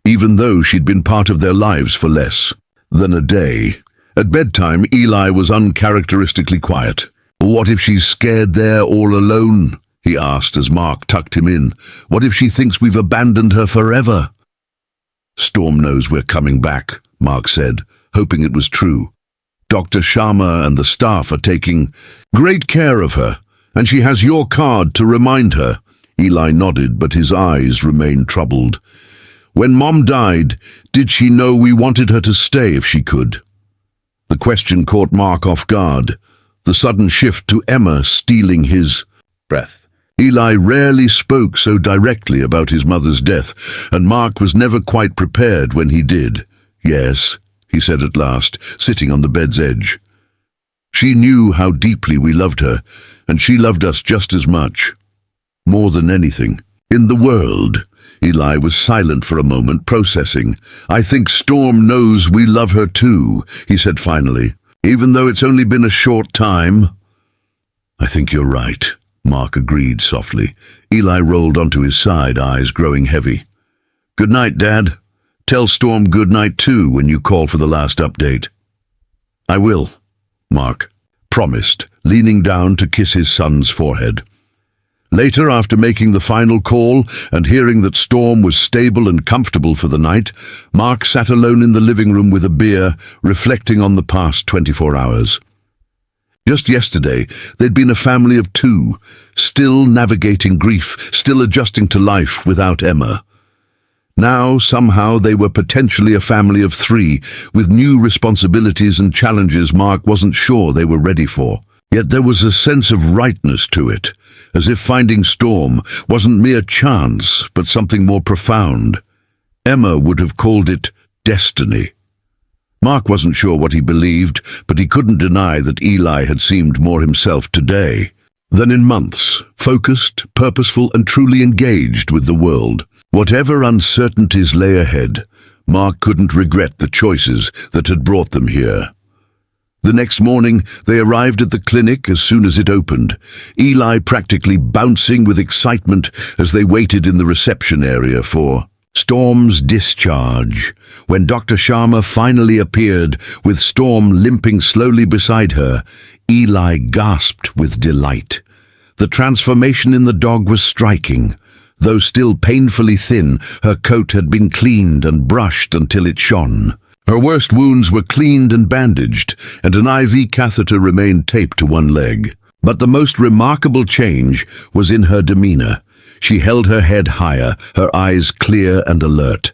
even though she'd been part of their lives for less than a day. At bedtime, Eli was uncharacteristically quiet. "What if she's scared there all alone?" he asked as Mark tucked him in. "What if she thinks we've abandoned her forever?" "Storm knows we're coming back," Mark said, hoping it was true. "Dr. Sharma and the staff are taking great care of her, and she has your card to remind her." Eli nodded, but his eyes remained troubled. "When Mom died, did she know we wanted her to stay if she could?" The question caught Mark off guard, the sudden shift to Emma stealing his breath. Eli rarely spoke so directly about his mother's death, and Mark was never quite prepared when he did. "Yes," he said at last, sitting on the bed's edge. She knew how deeply we loved her, and she loved us just as much. More than anything in the world. Eli was silent for a moment, processing. I think Storm knows we love her too, he said finally, even though it's only been a short time. I think you're right, Mark agreed softly. Eli rolled onto his side, eyes growing heavy. Good night, Dad. Tell Storm good night too when you call for the last update. I will, Mark promised, leaning down to kiss his son's forehead. Later, after making the final call and hearing that Storm was stable and comfortable for the night, Mark sat alone in the living room with a beer, reflecting on the past 24 hours. Just yesterday, they'd been a family of two, still navigating grief, still adjusting to life without Emma. Now, somehow, they were potentially a family of three, with new responsibilities and challenges Mark wasn't sure they were ready for. Yet there was a sense of rightness to it, as if finding Storm wasn't mere chance, but something more profound. Emma would have called it destiny. Mark wasn't sure what he believed, but he couldn't deny that Eli had seemed more himself today than in months, focused, purposeful, and truly engaged with the world. Whatever uncertainties lay ahead, Mark couldn't regret the choices that had brought them here. The next morning, they arrived at the clinic as soon as it opened, Eli practically bouncing with excitement as they waited in the reception area for Storm's discharge. When Dr. Sharma finally appeared, with Storm limping slowly beside her, Eli gasped with delight. The transformation in the dog was striking. Though still painfully thin, her coat had been cleaned and brushed until it shone. Her worst wounds were cleaned and bandaged, and an IV catheter remained taped to one leg. But the most remarkable change was in her demeanor. She held her head higher, her eyes clear and alert.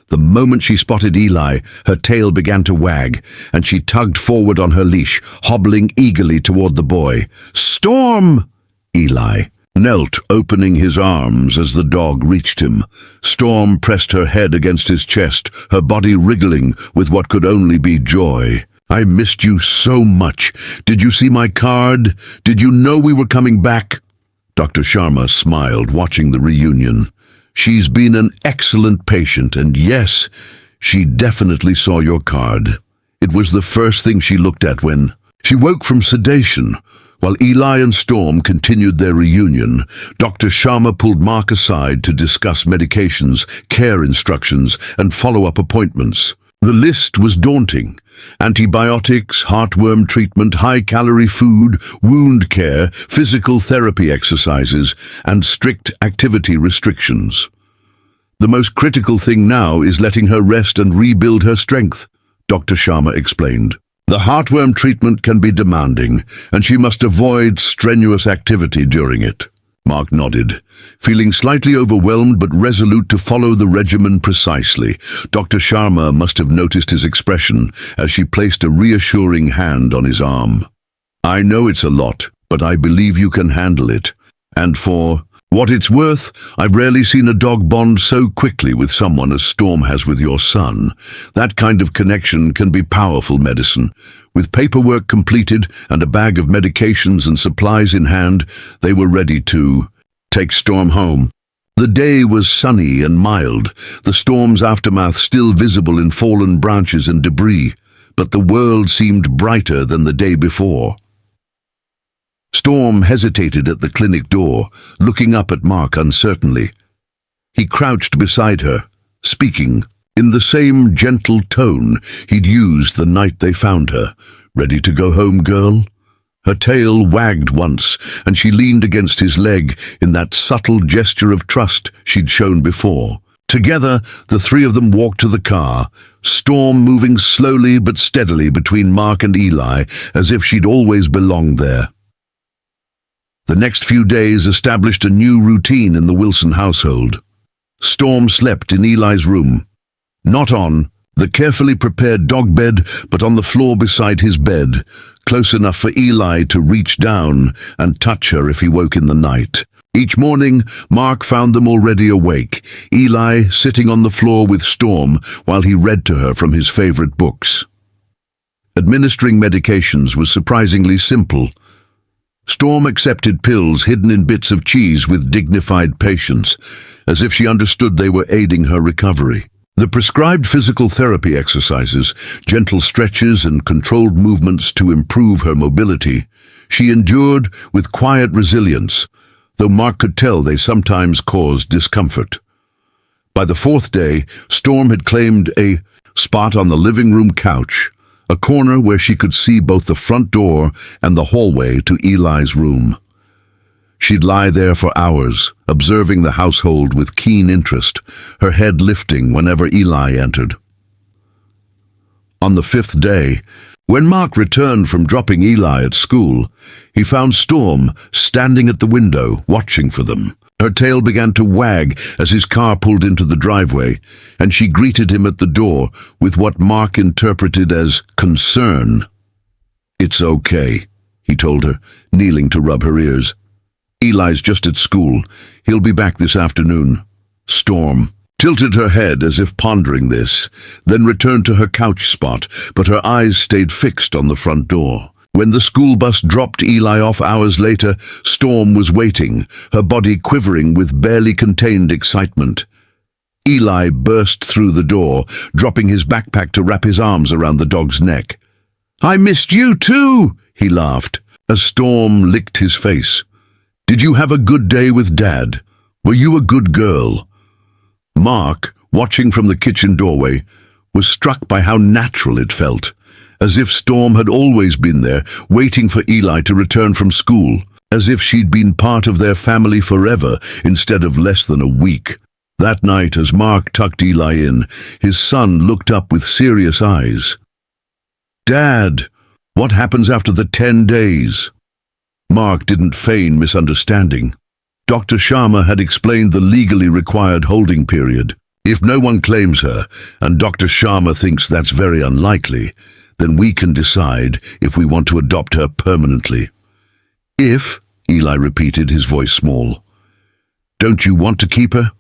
The moment she spotted Eli, her tail began to wag, and she tugged forward on her leash, hobbling eagerly toward the boy. "Storm!" Eli knelt, opening his arms as the dog reached him. Storm pressed her head against his chest, her body wriggling with what could only be joy. "I missed you so much. Did you see my card? Did you know we were coming back?" Dr. Sharma smiled, watching the reunion. "She's been an excellent patient, and yes, she definitely saw your card. It was the first thing she looked at when she woke from sedation." While Eli and Storm continued their reunion, Dr. Sharma pulled Mark aside to discuss medications, care instructions, and follow-up appointments. The list was daunting. Antibiotics, heartworm treatment, high-calorie food, wound care, physical therapy exercises, and strict activity restrictions. "The most critical thing now is letting her rest and rebuild her strength," Dr. Sharma explained. "The heartworm treatment can be demanding, and she must avoid strenuous activity during it." Mark nodded, feeling slightly overwhelmed but resolute to follow the regimen precisely. Dr. Sharma must have noticed his expression as she placed a reassuring hand on his arm. "I know it's a lot, but I believe you can handle it. And for what it's worth, I've rarely seen a dog bond so quickly with someone as Storm has with your son. That kind of connection can be powerful medicine. With paperwork completed and a bag of medications and supplies in hand, they were ready to take Storm home. The day was sunny and mild, the storm's aftermath still visible in fallen branches and debris, but the world seemed brighter than the day before. Storm hesitated at the clinic door, looking up at Mark uncertainly. He crouched beside her, speaking in the same gentle tone he'd used the night they found her. "Ready to go home, girl?" Her tail wagged once, and she leaned against his leg in that subtle gesture of trust she'd shown before. Together, the three of them walked to the car, Storm moving slowly but steadily between Mark and Eli, as if she'd always belonged there. The next few days established a new routine in the Wilson household. Storm slept in Eli's room, not on the carefully prepared dog bed, but on the floor beside his bed, close enough for Eli to reach down and touch her if he woke in the night. Each morning, Mark found them already awake, Eli sitting on the floor with Storm while he read to her from his favorite books. Administering medications was surprisingly simple. Storm accepted pills hidden in bits of cheese with dignified patience, as if she understood they were aiding her recovery. The prescribed physical therapy exercises, gentle stretches and controlled movements to improve her mobility, she endured with quiet resilience, though Mark could tell they sometimes caused discomfort. By the fourth day, Storm had claimed a spot on the living room couch, a corner where she could see both the front door and the hallway to Eli's room. She'd lie there for hours, observing the household with keen interest, her head lifting whenever Eli entered. On the fifth day, when Mark returned from dropping Eli at school, he found Storm standing at the window, watching for them. Her tail began to wag as his car pulled into the driveway, and she greeted him at the door with what Mark interpreted as concern. "It's okay," he told her, kneeling to rub her ears. "Eli's just at school. He'll be back this afternoon." Storm tilted her head as if pondering this, then returned to her couch spot, but her eyes stayed fixed on the front door. When the school bus dropped Eli off hours later, Storm was waiting, her body quivering with barely contained excitement. Eli burst through the door, dropping his backpack to wrap his arms around the dog's neck. "I missed you too," he laughed, as Storm licked his face. "Did you have a good day with Dad? Were you a good girl?" Mark, watching from the kitchen doorway, was struck by how natural it felt, as if Storm had always been there, waiting for Eli to return from school, as if she'd been part of their family forever instead of less than a week. That night, as Mark tucked Eli in, his son looked up with serious eyes. "Dad, what happens after the 10 days? Mark didn't feign misunderstanding. Dr. Sharma had explained the legally required holding period. If no one claims her, and Dr. Sharma thinks that's very unlikely, then we can decide if we want to adopt her permanently." "If," Eli repeated, his voice small. "Don't you want to keep her?"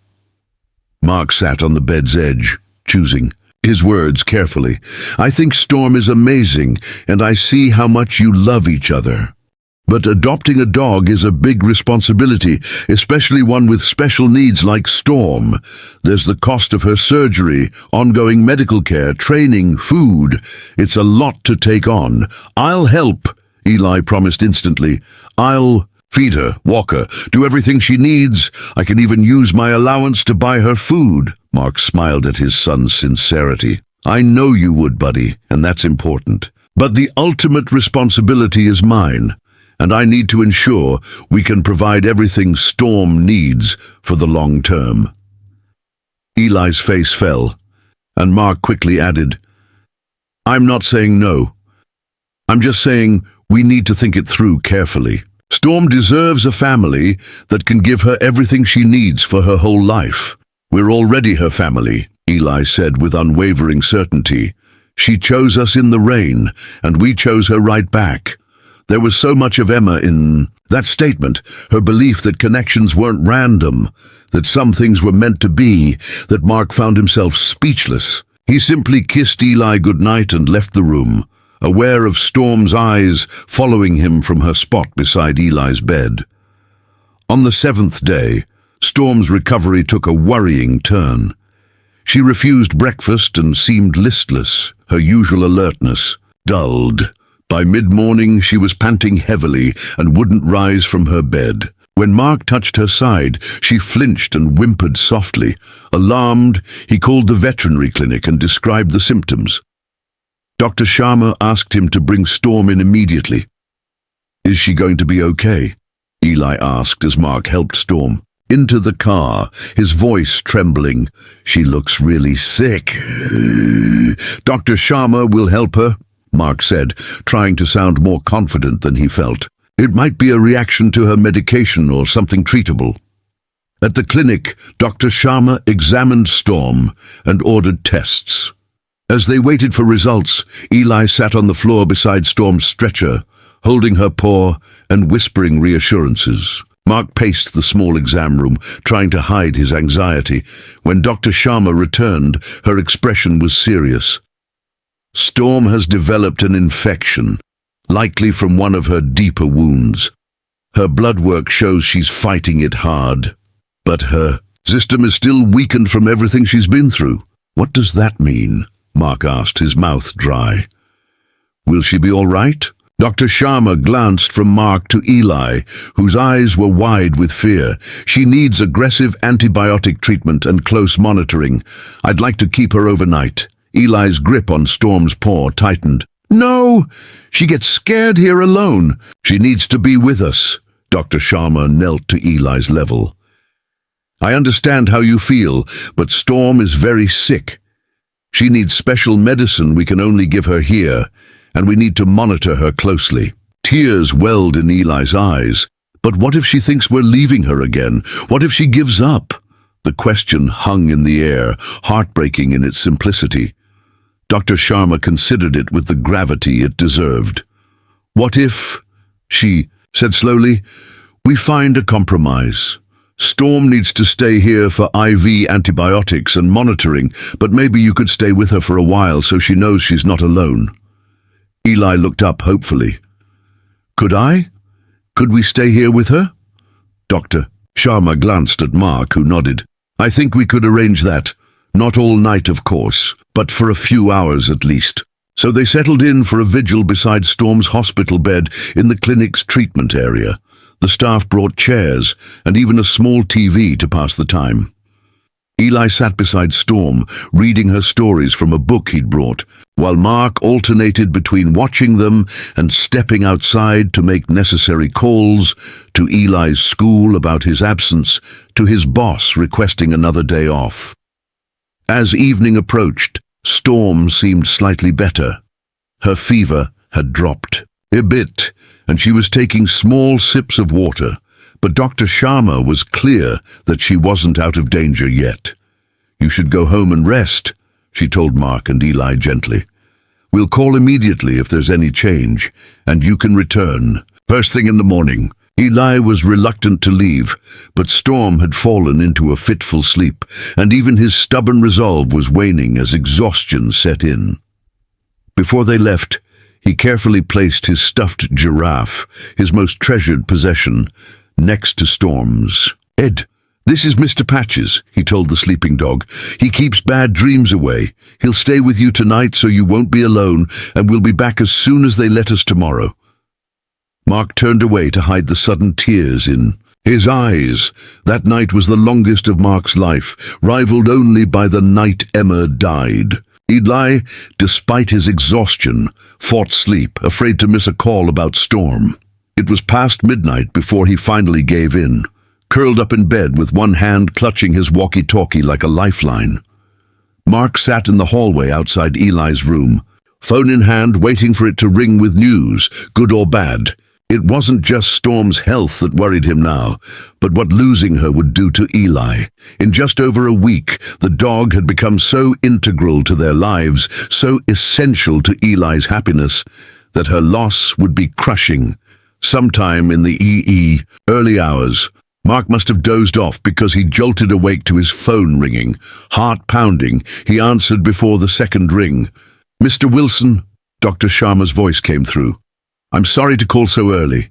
Mark sat on the bed's edge, choosing his words carefully. "I think Storm is amazing, and I see how much you love each other. But adopting a dog is a big responsibility, especially one with special needs like Storm. There's the cost of her surgery, ongoing medical care, training, food. It's a lot to take on. I'll help," Eli promised instantly. "I'll feed her, walk her, do everything she needs. I can even use my allowance to buy her food." Mark smiled at his son's sincerity. "I know you would, buddy, and that's important. But the ultimate responsibility is mine, and I need to ensure we can provide everything Storm needs for the long term." Eli's face fell, and Mark quickly added, "I'm not saying no. I'm just saying we need to think it through carefully. Storm deserves a family that can give her everything she needs for her whole life. We're already her family," Eli said with unwavering certainty. "She chose us in the rain, and we chose her right back." There was so much of Emma in that statement, her belief that connections weren't random, that some things were meant to be, that Mark found himself speechless. He simply kissed Eli goodnight and left the room, aware of Storm's eyes following him from her spot beside Eli's bed. On the 7th day, Storm's recovery took a worrying turn. She refused breakfast and seemed listless, her usual alertness dulled. By mid-morning, she was panting heavily and wouldn't rise from her bed. When Mark touched her side, she flinched and whimpered softly. Alarmed, he called the veterinary clinic and described the symptoms. Dr. Sharma asked him to bring Storm in immediately. "Is she going to be okay?" Eli asked as Mark helped Storm into the car, his voice trembling. "She looks really sick." "Dr. Sharma will help her," Mark said, trying to sound more confident than he felt. "It might be a reaction to her medication or something treatable." At the clinic, Dr. Sharma examined Storm and ordered tests. As they waited for results, Eli sat on the floor beside Storm's stretcher, holding her paw and whispering reassurances. Mark paced the small exam room, trying to hide his anxiety. When Dr. Sharma returned, her expression was serious. Storm has developed an infection, likely from one of her deeper wounds. Her blood work shows she's fighting it hard, but her system is still weakened from everything she's been through. What does that mean? Mark asked, his mouth dry. Will she be all right? Dr. Sharma glanced from Mark to Eli, whose eyes were wide with fear. She needs aggressive antibiotic treatment and close monitoring. I'd like to keep her overnight. Eli's grip on Storm's paw tightened. No! She gets scared here alone. She needs to be with us. Dr. Sharma knelt to Eli's level. I understand how you feel, but Storm is very sick. She needs special medicine we can only give her here, and we need to monitor her closely. Tears welled in Eli's eyes. But what if she thinks we're leaving her again? What if she gives up? The question hung in the air, heartbreaking in its simplicity. Dr. Sharma considered it with the gravity it deserved. What if, she said slowly, we find a compromise. Storm needs to stay here for IV antibiotics and monitoring, but maybe you could stay with her for a while so she knows she's not alone. Eli looked up hopefully. Could I? Could we stay here with her? Dr. Sharma glanced at Mark, who nodded. I think we could arrange that. Not all night, of course, but for a few hours at least. So they settled in for a vigil beside Storm's hospital bed in the clinic's treatment area. The staff brought chairs and even a small TV to pass the time. Eli sat beside Storm, reading her stories from a book he'd brought, while Mark alternated between watching them and stepping outside to make necessary calls, to Eli's school about his absence, to his boss requesting another day off. As evening approached, Storm seemed slightly better. Her fever had dropped a bit, and she was taking small sips of water, but Dr. Sharma was clear that she wasn't out of danger yet. You should go home and rest, she told Mark and Eli gently. We'll call immediately if there's any change, and you can return first thing in the morning. Eli was reluctant to leave, but Storm had fallen into a fitful sleep, and even his stubborn resolve was waning as exhaustion set in. Before they left, he carefully placed his stuffed giraffe, his most treasured possession, next to Storm's. Ed, this is Mr. Patches, he told the sleeping dog. He keeps bad dreams away. He'll stay with you tonight so you won't be alone, and we'll be back as soon as they let us tomorrow. Mark turned away to hide the sudden tears in his eyes. That night was the longest of Mark's life, rivaled only by the night Emma died. Eli, despite his exhaustion, fought sleep, afraid to miss a call about Storm. It was past midnight before he finally gave in, curled up in bed with one hand clutching his walkie-talkie like a lifeline. Mark sat in the hallway outside Eli's room, phone in hand, waiting for it to ring with news, good or bad. It wasn't just Storm's health that worried him now, but what losing her would do to Eli. In just over a week, the dog had become so integral to their lives, so essential to Eli's happiness, that her loss would be crushing. Sometime in the early hours, Mark must have dozed off because he jolted awake to his phone ringing. Heart pounding, he answered before the second ring. Mr. Wilson, Dr. Sharma's voice came through. I'm sorry to call so early.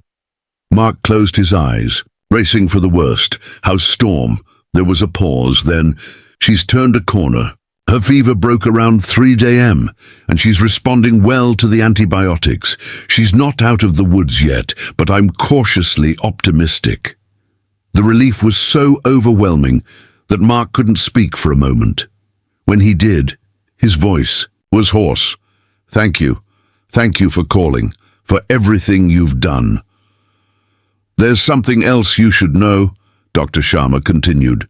Mark closed his eyes, bracing for the worst. How's Storm? There was a pause, then, she's turned a corner. Her fever broke around 3 a.m., and she's responding well to the antibiotics. She's not out of the woods yet, but I'm cautiously optimistic. The relief was so overwhelming that Mark couldn't speak for a moment. When he did, his voice was hoarse. Thank you. Thank you for calling, for everything you've done. There's something else you should know, Dr. Sharma continued.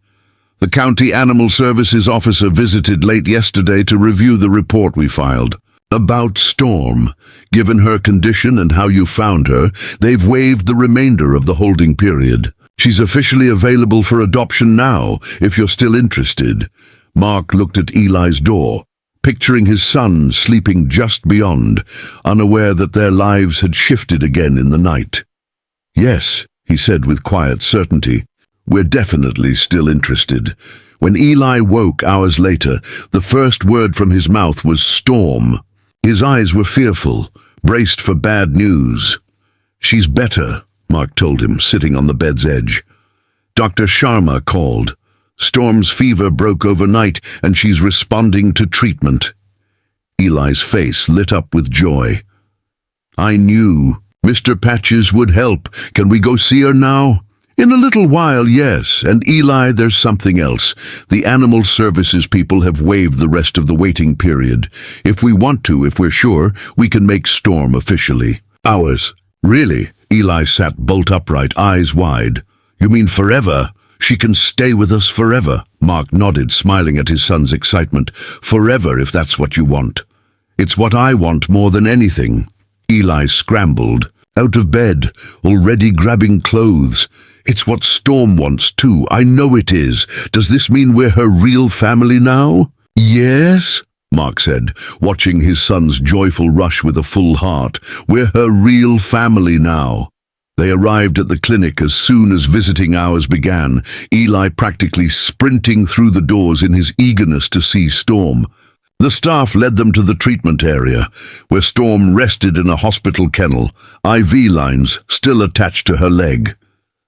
The County Animal Services officer visited late yesterday to review the report we filed. About Storm, given her condition and how you found her, they've waived the remainder of the holding period. She's officially available for adoption now, if you're still interested. Mark looked at Eli's door, picturing his son sleeping just beyond, unaware that their lives had shifted again in the night. Yes, he said with quiet certainty. "We're definitely still interested." When Eli woke hours later, the first word from his mouth was storm. His eyes were fearful, braced for bad news. "She's better," Mark told him, sitting on the bed's edge. "Dr. Sharma called. Storm's fever broke overnight, and she's responding to treatment." Eli's face lit up with joy. "I knew Mr. Patches would help. Can we go see her now?" "In a little while, yes. And Eli, there's something else. The animal services people have waived the rest of the waiting period. If we want to, if we're sure, we can make Storm officially ours." "Really?" Eli sat bolt upright, eyes wide. "You mean forever? She can stay with us forever?" Mark nodded, smiling at his son's excitement. "Forever, if that's what you want." "It's what I want more than anything." Eli scrambled, out of bed, already grabbing clothes. "It's what Storm wants too. I know it is. Does this mean we're her real family now?" "Yes," Mark said, watching his son's joyful rush with a full heart. "We're her real family now." They arrived at the clinic as soon as visiting hours began, Eli practically sprinting through the doors in his eagerness to see Storm. The staff led them to the treatment area, where Storm rested in a hospital kennel, IV lines still attached to her leg.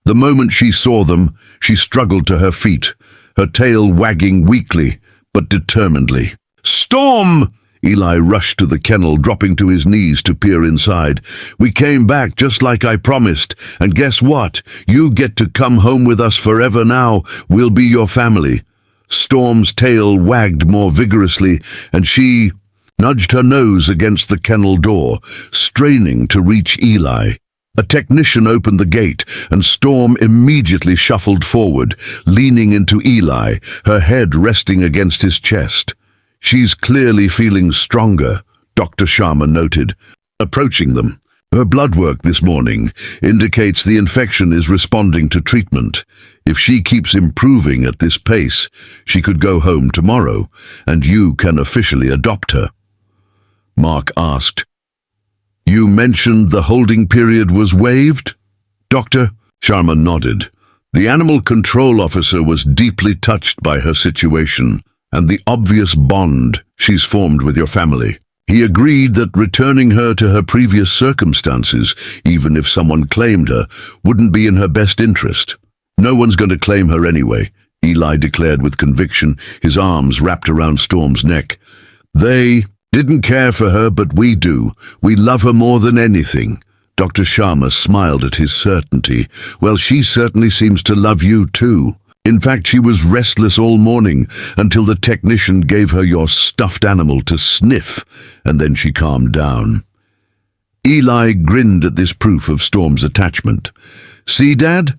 The moment she saw them, she struggled to her feet, her tail wagging weakly but determinedly. "Storm!" Eli rushed to the kennel, dropping to his knees to peer inside. "We came back just like I promised, and guess what? You get to come home with us forever now. We'll be your family." Storm's tail wagged more vigorously, and she nudged her nose against the kennel door, straining to reach Eli. A technician opened the gate, and Storm immediately shuffled forward, leaning into Eli, her head resting against his chest. "She's clearly feeling stronger," Dr. Sharma noted, approaching them. "Her blood work this morning indicates the infection is responding to treatment. If she keeps improving at this pace, she could go home tomorrow, and you can officially adopt her." Mark asked, "You mentioned the holding period was waived?" "Doctor?" Sharma nodded. The animal control officer was deeply touched by her situation and the obvious bond she's formed with your family. He agreed that returning her to her previous circumstances, even if someone claimed her, wouldn't be in her best interest. "No one's going to claim her anyway," Eli declared with conviction, his arms wrapped around Storm's neck. "They didn't care for her, but we do. We love her more than anything." Dr. Sharma smiled at his certainty. "Well, she certainly seems to love you too. In fact, she was restless all morning until the technician gave her your stuffed animal to sniff, and then she calmed down." Eli grinned at this proof of Storm's attachment. "See, Dad?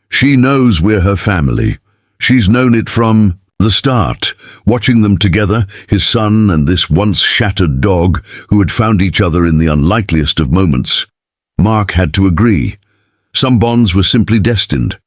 She knows we're her family. She's known it from the start." Watching them together, his son and this once shattered dog, who had found each other in the unlikeliest of moments, Mark had to agree. Some bonds were simply destined.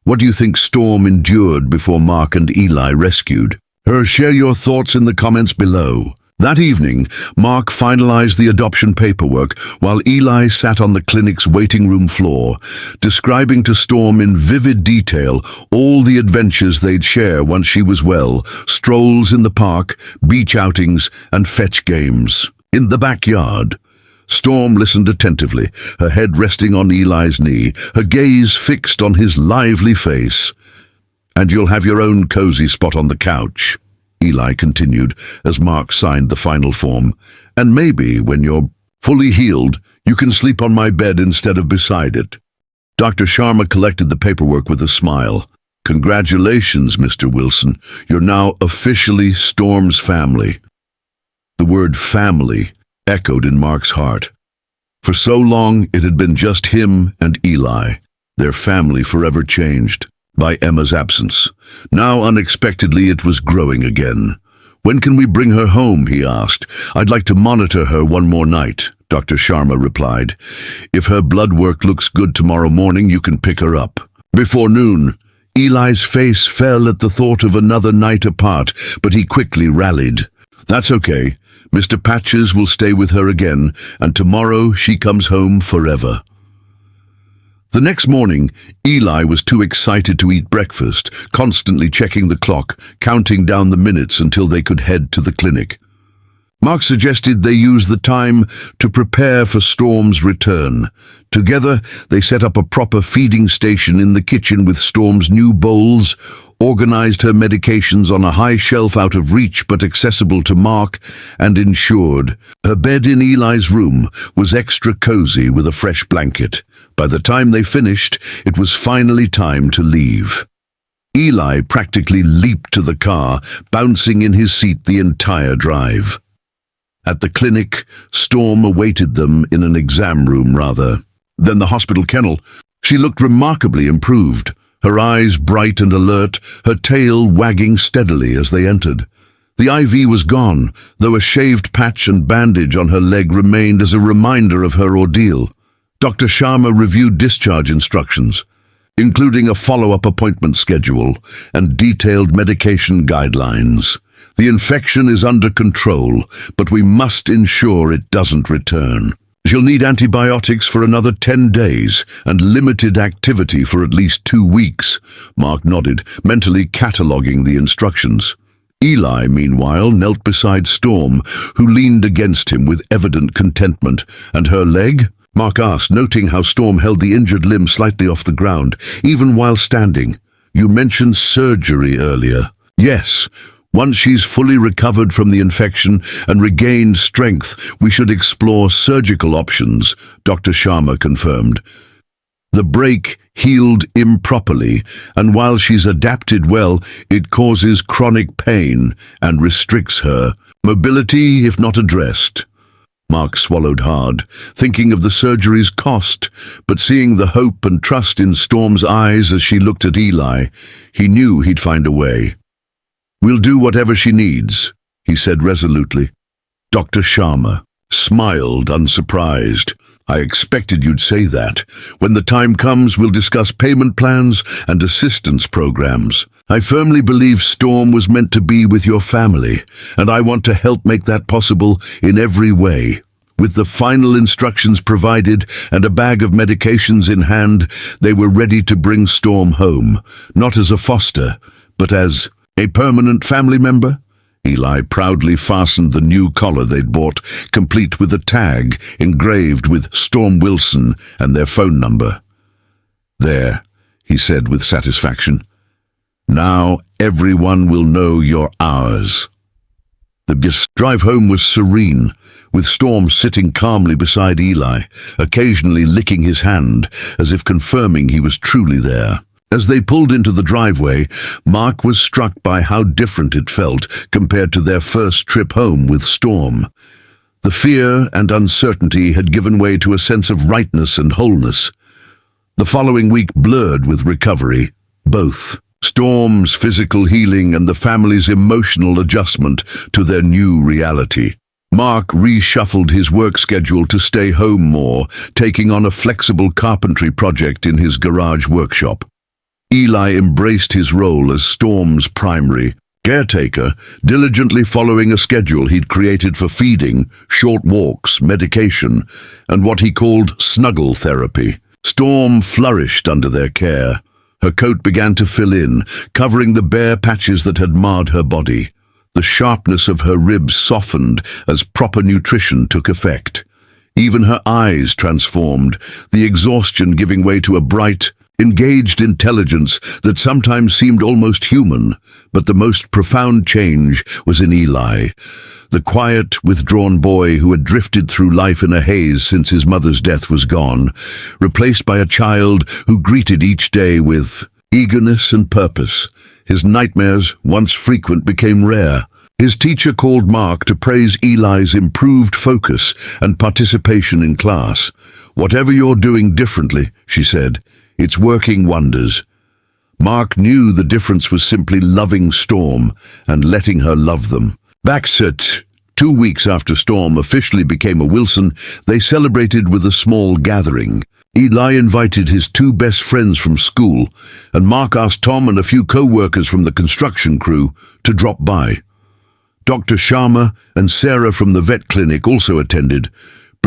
What do you think Storm endured before Mark and Eli rescued her? Share your thoughts in the comments below. That evening, Mark finalized the adoption paperwork while Eli sat on the clinic's waiting room floor, describing to Storm in vivid detail all the adventures they'd share once she was well: strolls in the park, beach outings, and fetch games. In the backyard, Storm listened attentively, her head resting on Eli's knee, her gaze fixed on his lively face. "And you'll have your own cozy spot on the couch," Eli continued as Mark signed the final form. "And maybe, when you're fully healed, you can sleep on my bed instead of beside it." Dr. Sharma collected the paperwork with a smile. "Congratulations, Mr. Wilson. You're now officially Storm's family." The word family echoed in Mark's heart. For so long, it had been just him and Eli, their family forever changed by Emma's absence. Now, unexpectedly, it was growing again. "When can we bring her home?" he asked. "I'd like to monitor her one more night," Dr. Sharma replied. "If her blood work looks good tomorrow morning, you can pick her up before noon." Eli's face fell at the thought of another night apart, but he quickly rallied. "That's okay. Mr. Patches will stay with her again, and tomorrow she comes home forever." The next morning, Eli was too excited to eat breakfast, constantly checking the clock, counting down the minutes until they could head to the clinic. Mark suggested they use the time to prepare for Storm's return. Together, they set up a proper feeding station in the kitchen with Storm's new bowls, organized her medications on a high shelf out of reach but accessible to Mark, and ensured her bed in Eli's room was extra cozy with a fresh blanket. By the time they finished, it was finally time to leave. Eli practically leaped to the car, bouncing in his seat the entire drive. At the clinic, Storm awaited them in an exam room rather than the hospital kennel. She looked remarkably improved, her eyes bright and alert, her tail wagging steadily as they entered. The IV was gone, though a shaved patch and bandage on her leg remained as a reminder of her ordeal. Dr. Sharma reviewed discharge instructions, including a follow-up appointment schedule and detailed medication guidelines. The infection is under control, but we must ensure it doesn't return. She'll need antibiotics for another 10 days and limited activity for at least 2 weeks. Mark nodded, mentally cataloguing the instructions. Eli, meanwhile, knelt beside Storm, who leaned against him with evident contentment. And her leg? Mark asked, noting how Storm held the injured limb slightly off the ground, even while standing. You mentioned surgery earlier. Yes. Once she's fully recovered from the infection and regained strength, we should explore surgical options, Dr. Sharma confirmed. The break healed improperly, and while she's adapted well, it causes chronic pain and restricts her mobility if not addressed. Mark swallowed hard, thinking of the surgery's cost, but seeing the hope and trust in Storm's eyes as she looked at Eli, he knew he'd find a way. We'll do whatever she needs, he said resolutely. Dr. Sharma smiled, unsurprised. I expected you'd say that. When the time comes, we'll discuss payment plans and assistance programs. I firmly believe Storm was meant to be with your family, and I want to help make that possible in every way. With the final instructions provided and a bag of medications in hand, they were ready to bring Storm home, not as a foster, but as a permanent family member. Eli proudly fastened the new collar they'd bought, complete with a tag engraved with Storm Wilson and their phone number. There, he said with satisfaction. Now everyone will know you're ours. The drive home was serene, with Storm sitting calmly beside Eli, occasionally licking his hand as if confirming he was truly there. As they pulled into the driveway, Mark was struck by how different it felt compared to their first trip home with Storm. The fear and uncertainty had given way to a sense of rightness and wholeness. The following week blurred with recovery, both. Storm's physical healing and the family's emotional adjustment to their new reality. Mark reshuffled his work schedule to stay home more, taking on a flexible carpentry project in his garage workshop. Eli embraced his role as Storm's primary caretaker, diligently following a schedule he'd created for feeding, short walks, medication, and what he called snuggle therapy. Storm flourished under their care. Her coat began to fill in, covering the bare patches that had marred her body. The sharpness of her ribs softened as proper nutrition took effect. Even her eyes transformed, the exhaustion giving way to a bright, engaged intelligence that sometimes seemed almost human. But the most profound change was in Eli, the quiet, withdrawn boy who had drifted through life in a haze since his mother's death was gone, replaced by a child who greeted each day with eagerness and purpose. His nightmares, once frequent, became rare. His teacher called Mark to praise Eli's improved focus and participation in class. "Whatever you're doing differently," she said, "it's working wonders." Mark knew the difference was simply loving Storm and letting her love them. Back at 2 weeks after Storm officially became a Wilson, they celebrated with a small gathering. Eli invited his 2 best friends from school, and Mark asked Tom and a few co-workers from the construction crew to drop by. Dr. Sharma and Sarah from the vet clinic also attended,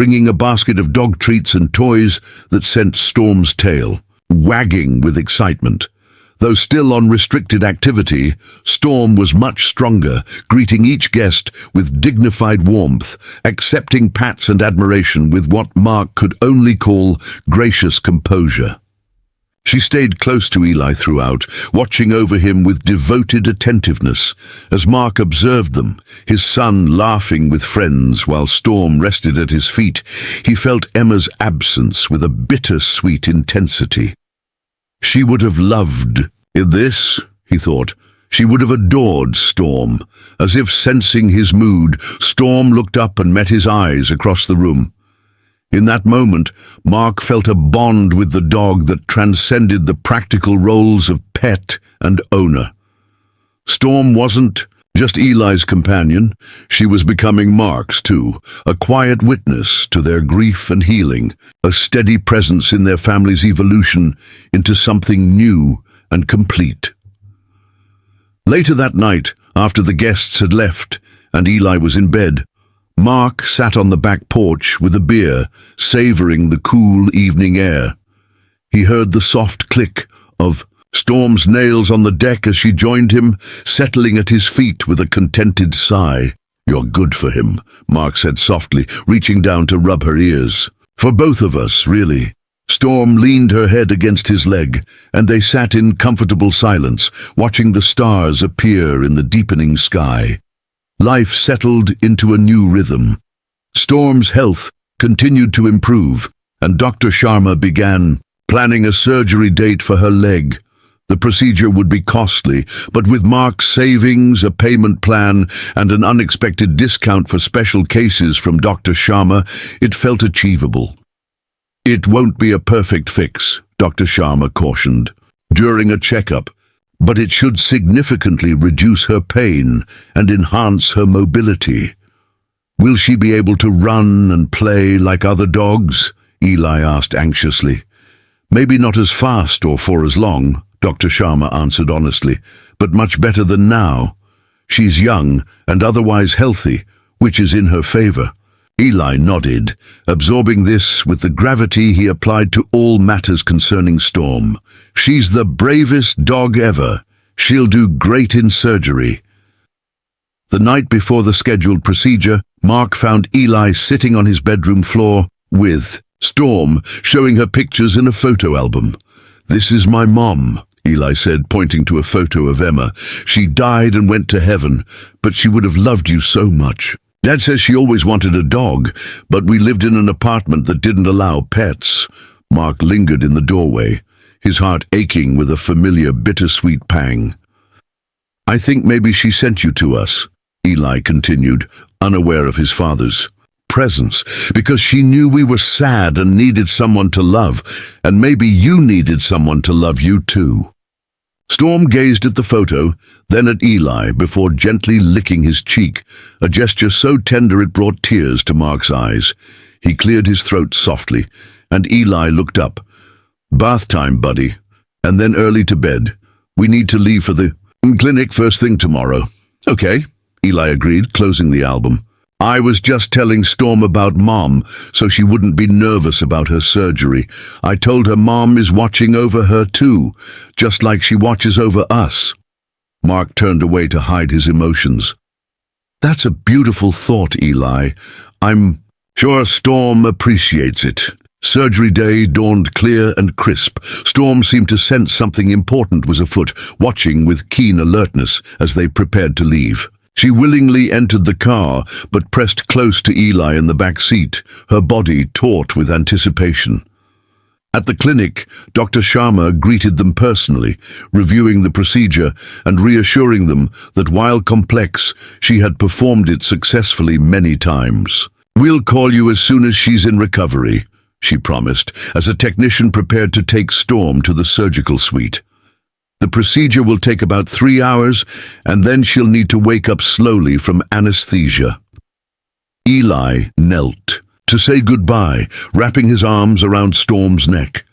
bringing a basket of dog treats and toys that sent Storm's tail wagging with excitement. Though still on restricted activity, Storm was much stronger, greeting each guest with dignified warmth, accepting pats and admiration with what Mark could only call gracious composure. She stayed close to Eli throughout, watching over him with devoted attentiveness. As Mark observed them, his son laughing with friends while Storm rested at his feet, he felt Emma's absence with a bittersweet intensity. She would have loved this, he thought. She would have adored Storm. As if sensing his mood, Storm looked up and met his eyes across the room. In that moment, Mark felt a bond with the dog that transcended the practical roles of pet and owner. Storm wasn't just Eli's companion, she was becoming Mark's too, a quiet witness to their grief and healing, a steady presence in their family's evolution into something new and complete. Later that night, after the guests had left and Eli was in bed, Mark sat on the back porch with a beer, savoring the cool evening air. He heard the soft click of Storm's nails on the deck as she joined him, settling at his feet with a contented sigh. "You're good for him," Mark said softly, reaching down to rub her ears. "For both of us, really." Storm leaned her head against his leg, and they sat in comfortable silence, watching the stars appear in the deepening sky. Life settled into a new rhythm. Storm's health continued to improve, and Dr. Sharma began planning a surgery date for her leg. The procedure would be costly, but with Mark's savings, a payment plan, and an unexpected discount for special cases from Dr. Sharma, it felt achievable. "It won't be a perfect fix," Dr. Sharma cautioned, during a checkup, "but it should significantly reduce her pain and enhance her mobility." "Will she be able to run and play like other dogs?" Eli asked anxiously. "Maybe not as fast or for as long," Dr. Sharma answered honestly, "but much better than now. She's young and otherwise healthy, which is in her favor." Eli nodded, absorbing this with the gravity he applied to all matters concerning Storm. "She's the bravest dog ever. She'll do great in surgery." The night before the scheduled procedure, Mark found Eli sitting on his bedroom floor with Storm, showing her pictures in a photo album. "This is my mom," Eli said, pointing to a photo of Emma. "She died and went to heaven, but she would have loved you so much. Dad says she always wanted a dog, but we lived in an apartment that didn't allow pets." Mark lingered in the doorway, his heart aching with a familiar bittersweet pang. "I think maybe she sent you to us," Eli continued, unaware of his father's presence, "because she knew we were sad and needed someone to love, and maybe you needed someone to love you too." Storm gazed at the photo, then at Eli, before gently licking his cheek, a gesture so tender it brought tears to Mark's eyes. He cleared his throat softly, and Eli looked up. "Bath time, buddy, and then early to bed. We need to leave for the clinic first thing tomorrow." "Okay," Eli agreed, closing the album. "I was just telling Storm about Mom, so she wouldn't be nervous about her surgery. I told her Mom is watching over her too, just like she watches over us." Mark turned away to hide his emotions. "That's a beautiful thought, Eli. I'm sure Storm appreciates it." Surgery day dawned clear and crisp. Storm seemed to sense something important was afoot, watching with keen alertness as they prepared to leave. She willingly entered the car, but pressed close to Eli in the back seat, her body taut with anticipation. At the clinic, Dr. Sharma greeted them personally, reviewing the procedure and reassuring them that while complex, she had performed it successfully many times. "We'll call you as soon as she's in recovery," she promised, as a technician prepared to take Storm to the surgical suite. "The procedure will take about 3 hours, and then she'll need to wake up slowly from anesthesia." Eli knelt to say goodbye, wrapping his arms around Storm's neck.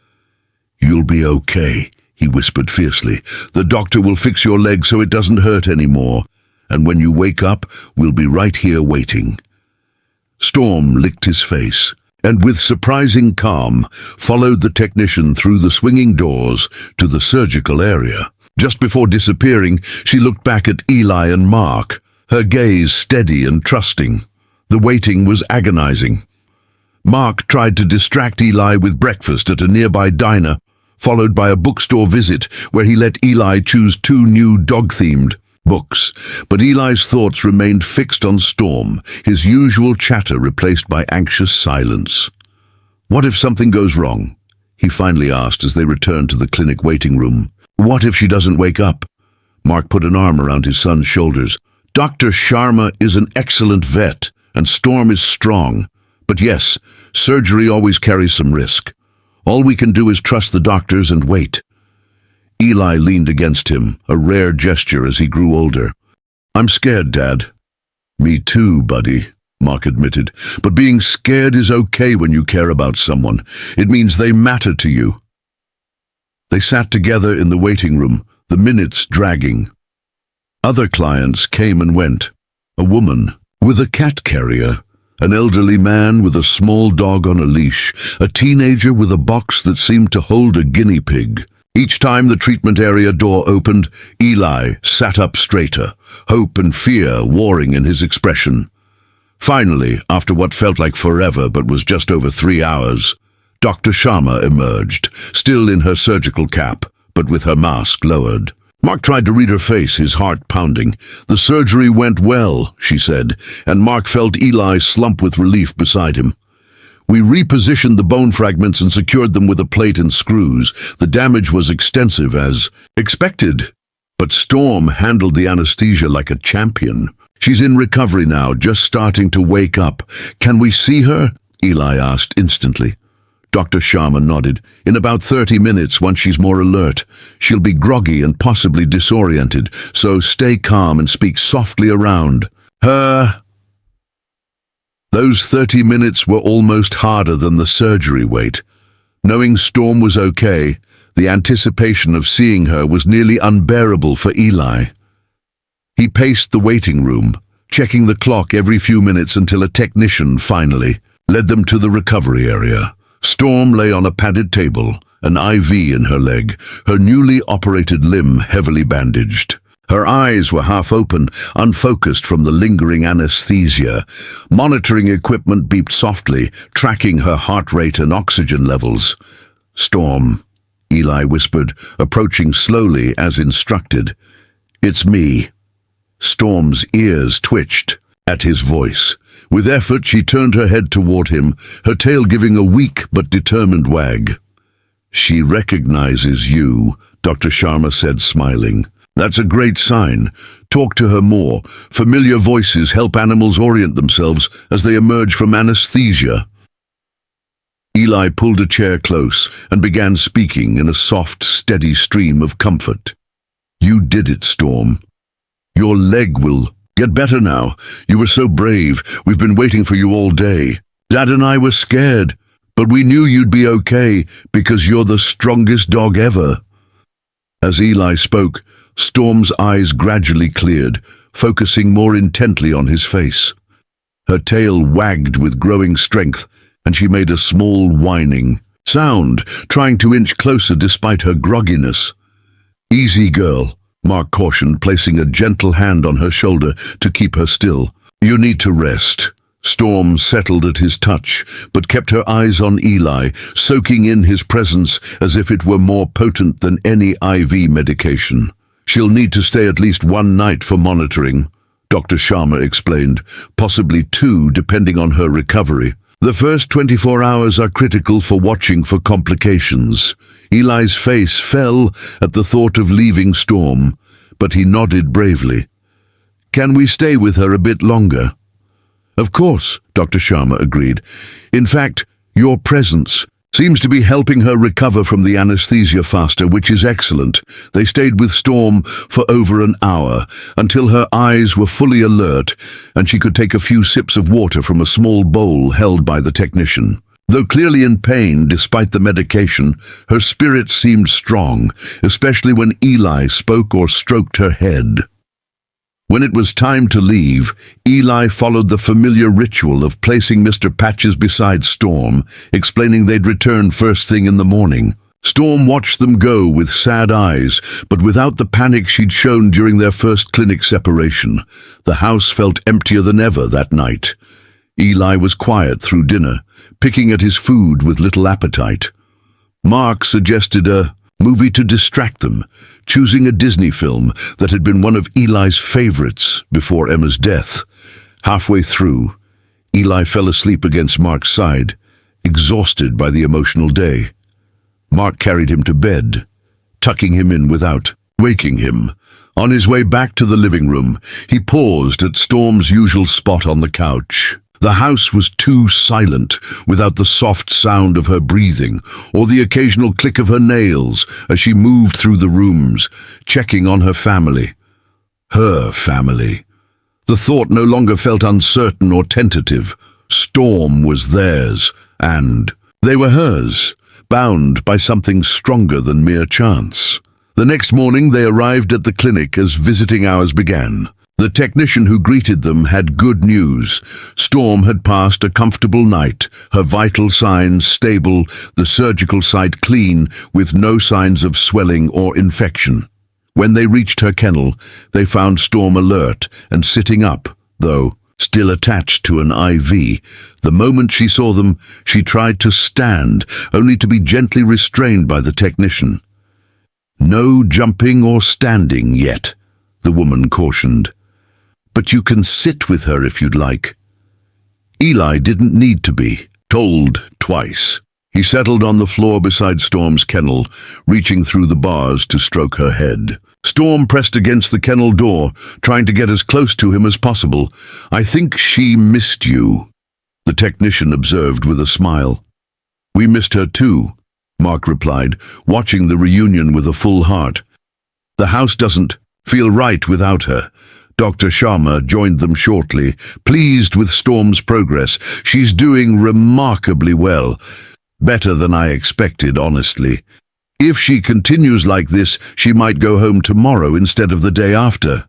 "You'll be okay," he whispered fiercely. "The doctor will fix your leg so it doesn't hurt anymore, and when you wake up, we'll be right here waiting." Storm licked his face, and with surprising calm followed the technician through the swinging doors to the surgical area. Just before disappearing, she looked back at Eli and Mark, her gaze steady and trusting. The waiting was agonizing. Mark tried to distract Eli with breakfast at a nearby diner, followed by a bookstore visit where he let Eli choose 2 new dog-themed books. But Eli's thoughts remained fixed on Storm, his usual chatter replaced by anxious silence. "What if something goes wrong?" he finally asked as they returned to the clinic waiting room. "What if she doesn't wake up?" Mark put an arm around his son's shoulders. "Dr. Sharma is an excellent vet, and Storm is strong. But yes, surgery always carries some risk. All we can do is trust the doctors and wait." Eli leaned against him, a rare gesture as he grew older. "I'm scared, Dad." "Me too, buddy," Mark admitted. "But being scared is okay when you care about someone. It means they matter to you." They sat together in the waiting room, the minutes dragging. Other clients came and went. A woman with a cat carrier, an elderly man with a small dog on a leash, a teenager with a box that seemed to hold a guinea pig. Each time the treatment area door opened, Eli sat up straighter, hope and fear warring in his expression. Finally, after what felt like forever but was just over 3 hours, Dr. Sharma emerged, still in her surgical cap, but with her mask lowered. Mark tried to read her face, his heart pounding. "The surgery went well," she said, and Mark felt Eli slump with relief beside him. "We repositioned the bone fragments and secured them with a plate and screws. The damage was extensive as expected, but Storm handled the anesthesia like a champion. She's in recovery now, just starting to wake up. Can we see her?" Eli asked instantly. Dr. Sharma nodded. "In about 30 minutes, once she's more alert. She'll be groggy and possibly disoriented, so stay calm and speak softly around her." Those 30 minutes were almost harder than the surgery wait. Knowing Storm was okay, the anticipation of seeing her was nearly unbearable for Eli. He paced the waiting room, checking the clock every few minutes until a technician finally led them to the recovery area. Storm lay on a padded table, an IV in her leg, her newly operated limb heavily bandaged. Her eyes were half open, unfocused from the lingering anesthesia. Monitoring equipment beeped softly, tracking her heart rate and oxygen levels. "Storm," Eli whispered, approaching slowly as instructed. "It's me." Storm's ears twitched at his voice. With effort, she turned her head toward him, her tail giving a weak but determined wag. "She recognizes you," Dr. Sharma said, smiling. "That's a great sign. Talk to her more. Familiar voices help animals orient themselves as they emerge from anesthesia." Eli pulled a chair close and began speaking in a soft, steady stream of comfort. "You did it, Storm. Your leg will get better now. You were so brave. We've been waiting for you all day. Dad and I were scared, but we knew you'd be okay because you're the strongest dog ever." As Eli spoke, Storm's eyes gradually cleared, focusing more intently on his face. Her tail wagged with growing strength, and she made a small whining sound, trying to inch closer despite her grogginess. "Easy, girl," Mark cautioned, placing a gentle hand on her shoulder to keep her still. "You need to rest." Storm settled at his touch, but kept her eyes on Eli, soaking in his presence as if it were more potent than any IV medication. "She'll need to stay at least 1 night for monitoring," Dr. Sharma explained, "possibly 2 depending on her recovery. The first 24 hours are critical for watching for complications." Eli's face fell at the thought of leaving Storm, but he nodded bravely. "Can we stay with her a bit longer?" "Of course," Dr. Sharma agreed. "In fact, your presence seems to be helping her recover from the anesthesia faster, which is excellent." They stayed with Storm for over an hour, until her eyes were fully alert and she could take a few sips of water from a small bowl held by the technician. Though clearly in pain despite the medication, her spirit seemed strong, especially when Eli spoke or stroked her head. When it was time to leave, Eli followed the familiar ritual of placing Mr. Patches beside Storm, explaining they'd return first thing in the morning. Storm watched them go with sad eyes, but without the panic she'd shown during their first clinic separation. The house felt emptier than ever that night. Eli was quiet through dinner, picking at his food with little appetite. Mark suggested a movie to distract them, choosing a Disney film that had been one of Eli's favorites before Emma's death. Halfway through, Eli fell asleep against Mark's side, exhausted by the emotional day. Mark carried him to bed, tucking him in without waking him. On his way back to the living room, he paused at Storm's usual spot on the couch. The house was too silent without the soft sound of her breathing or the occasional click of her nails as she moved through the rooms, checking on her family. Her family. The thought no longer felt uncertain or tentative. Storm was theirs, and they were hers, bound by something stronger than mere chance. The next morning they arrived at the clinic as visiting hours began. The technician who greeted them had good news. Storm had passed a comfortable night, her vital signs stable, the surgical site clean, with no signs of swelling or infection. When they reached her kennel, they found Storm alert and sitting up, though still attached to an IV. The moment she saw them, she tried to stand, only to be gently restrained by the technician. "No jumping or standing yet," the woman cautioned. "But you can sit with her if you'd like." Eli didn't need to be told twice. He settled on the floor beside Storm's kennel, reaching through the bars to stroke her head. Storm pressed against the kennel door, trying to get as close to him as possible. "I think she missed you," the technician observed with a smile. "We missed her too," Mark replied, watching the reunion with a full heart. "The house doesn't feel right without her." Dr. Sharma joined them shortly, pleased with Storm's progress. "She's doing remarkably well. Better than I expected, honestly. If she continues like this, she might go home tomorrow instead of the day after."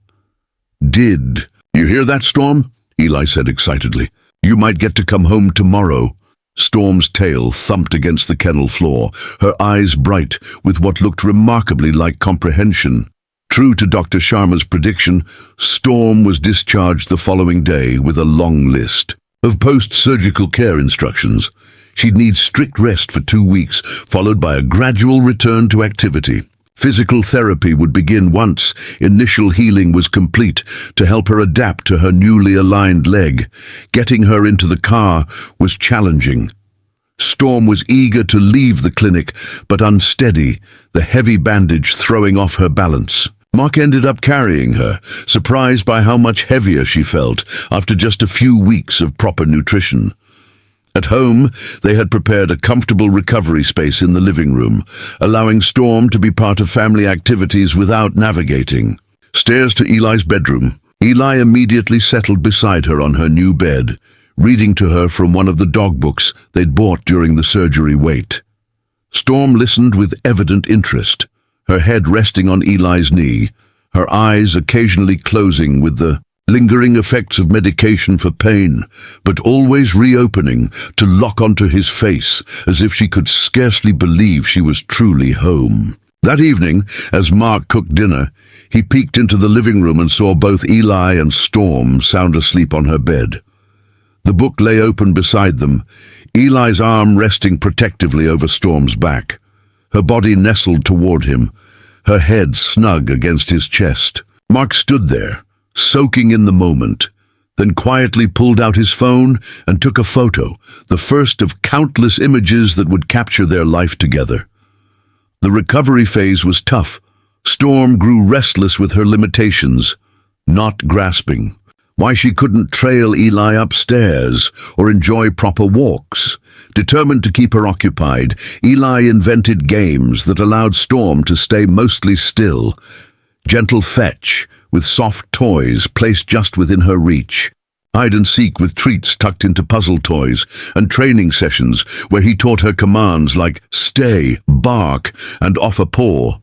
"Did you hear that, Storm?" Eli said excitedly. "You might get to come home tomorrow." Storm's tail thumped against the kennel floor, her eyes bright with what looked remarkably like comprehension. True to Dr. Sharma's prediction, Storm was discharged the following day with a long list of post-surgical care instructions. She'd need strict rest for 2 weeks, followed by a gradual return to activity. Physical therapy would begin once initial healing was complete to help her adapt to her newly aligned leg. Getting her into the car was challenging. Storm was eager to leave the clinic, but unsteady, the heavy bandage throwing off her balance. Mark ended up carrying her, surprised by how much heavier she felt after just a few weeks of proper nutrition. At home, they had prepared a comfortable recovery space in the living room, allowing Storm to be part of family activities without navigating. Stairs to Eli's bedroom. Eli immediately settled beside her on her new bed, reading to her from one of the dog books they'd bought during the surgery wait. Storm listened with evident interest, her head resting on Eli's knee, her eyes occasionally closing with the lingering effects of medication for pain, but always reopening to lock onto his face as if she could scarcely believe she was truly home. That evening, as Mark cooked dinner, he peeked into the living room and saw both Eli and Storm sound asleep on her bed. The book lay open beside them, Eli's arm resting protectively over Storm's back. Her body nestled toward him, her head snug against his chest. Mark stood there, soaking in the moment, then quietly pulled out his phone and took a photo, the first of countless images that would capture their life together. The recovery phase was tough. Storm grew restless with her limitations, not grasping why she couldn't trail Eli upstairs or enjoy proper walks. Determined to keep her occupied, Eli invented games that allowed Storm to stay mostly still. Gentle fetch, with soft toys placed just within her reach. Hide and seek with treats tucked into puzzle toys, and training sessions where he taught her commands like stay, bark, and off a paw.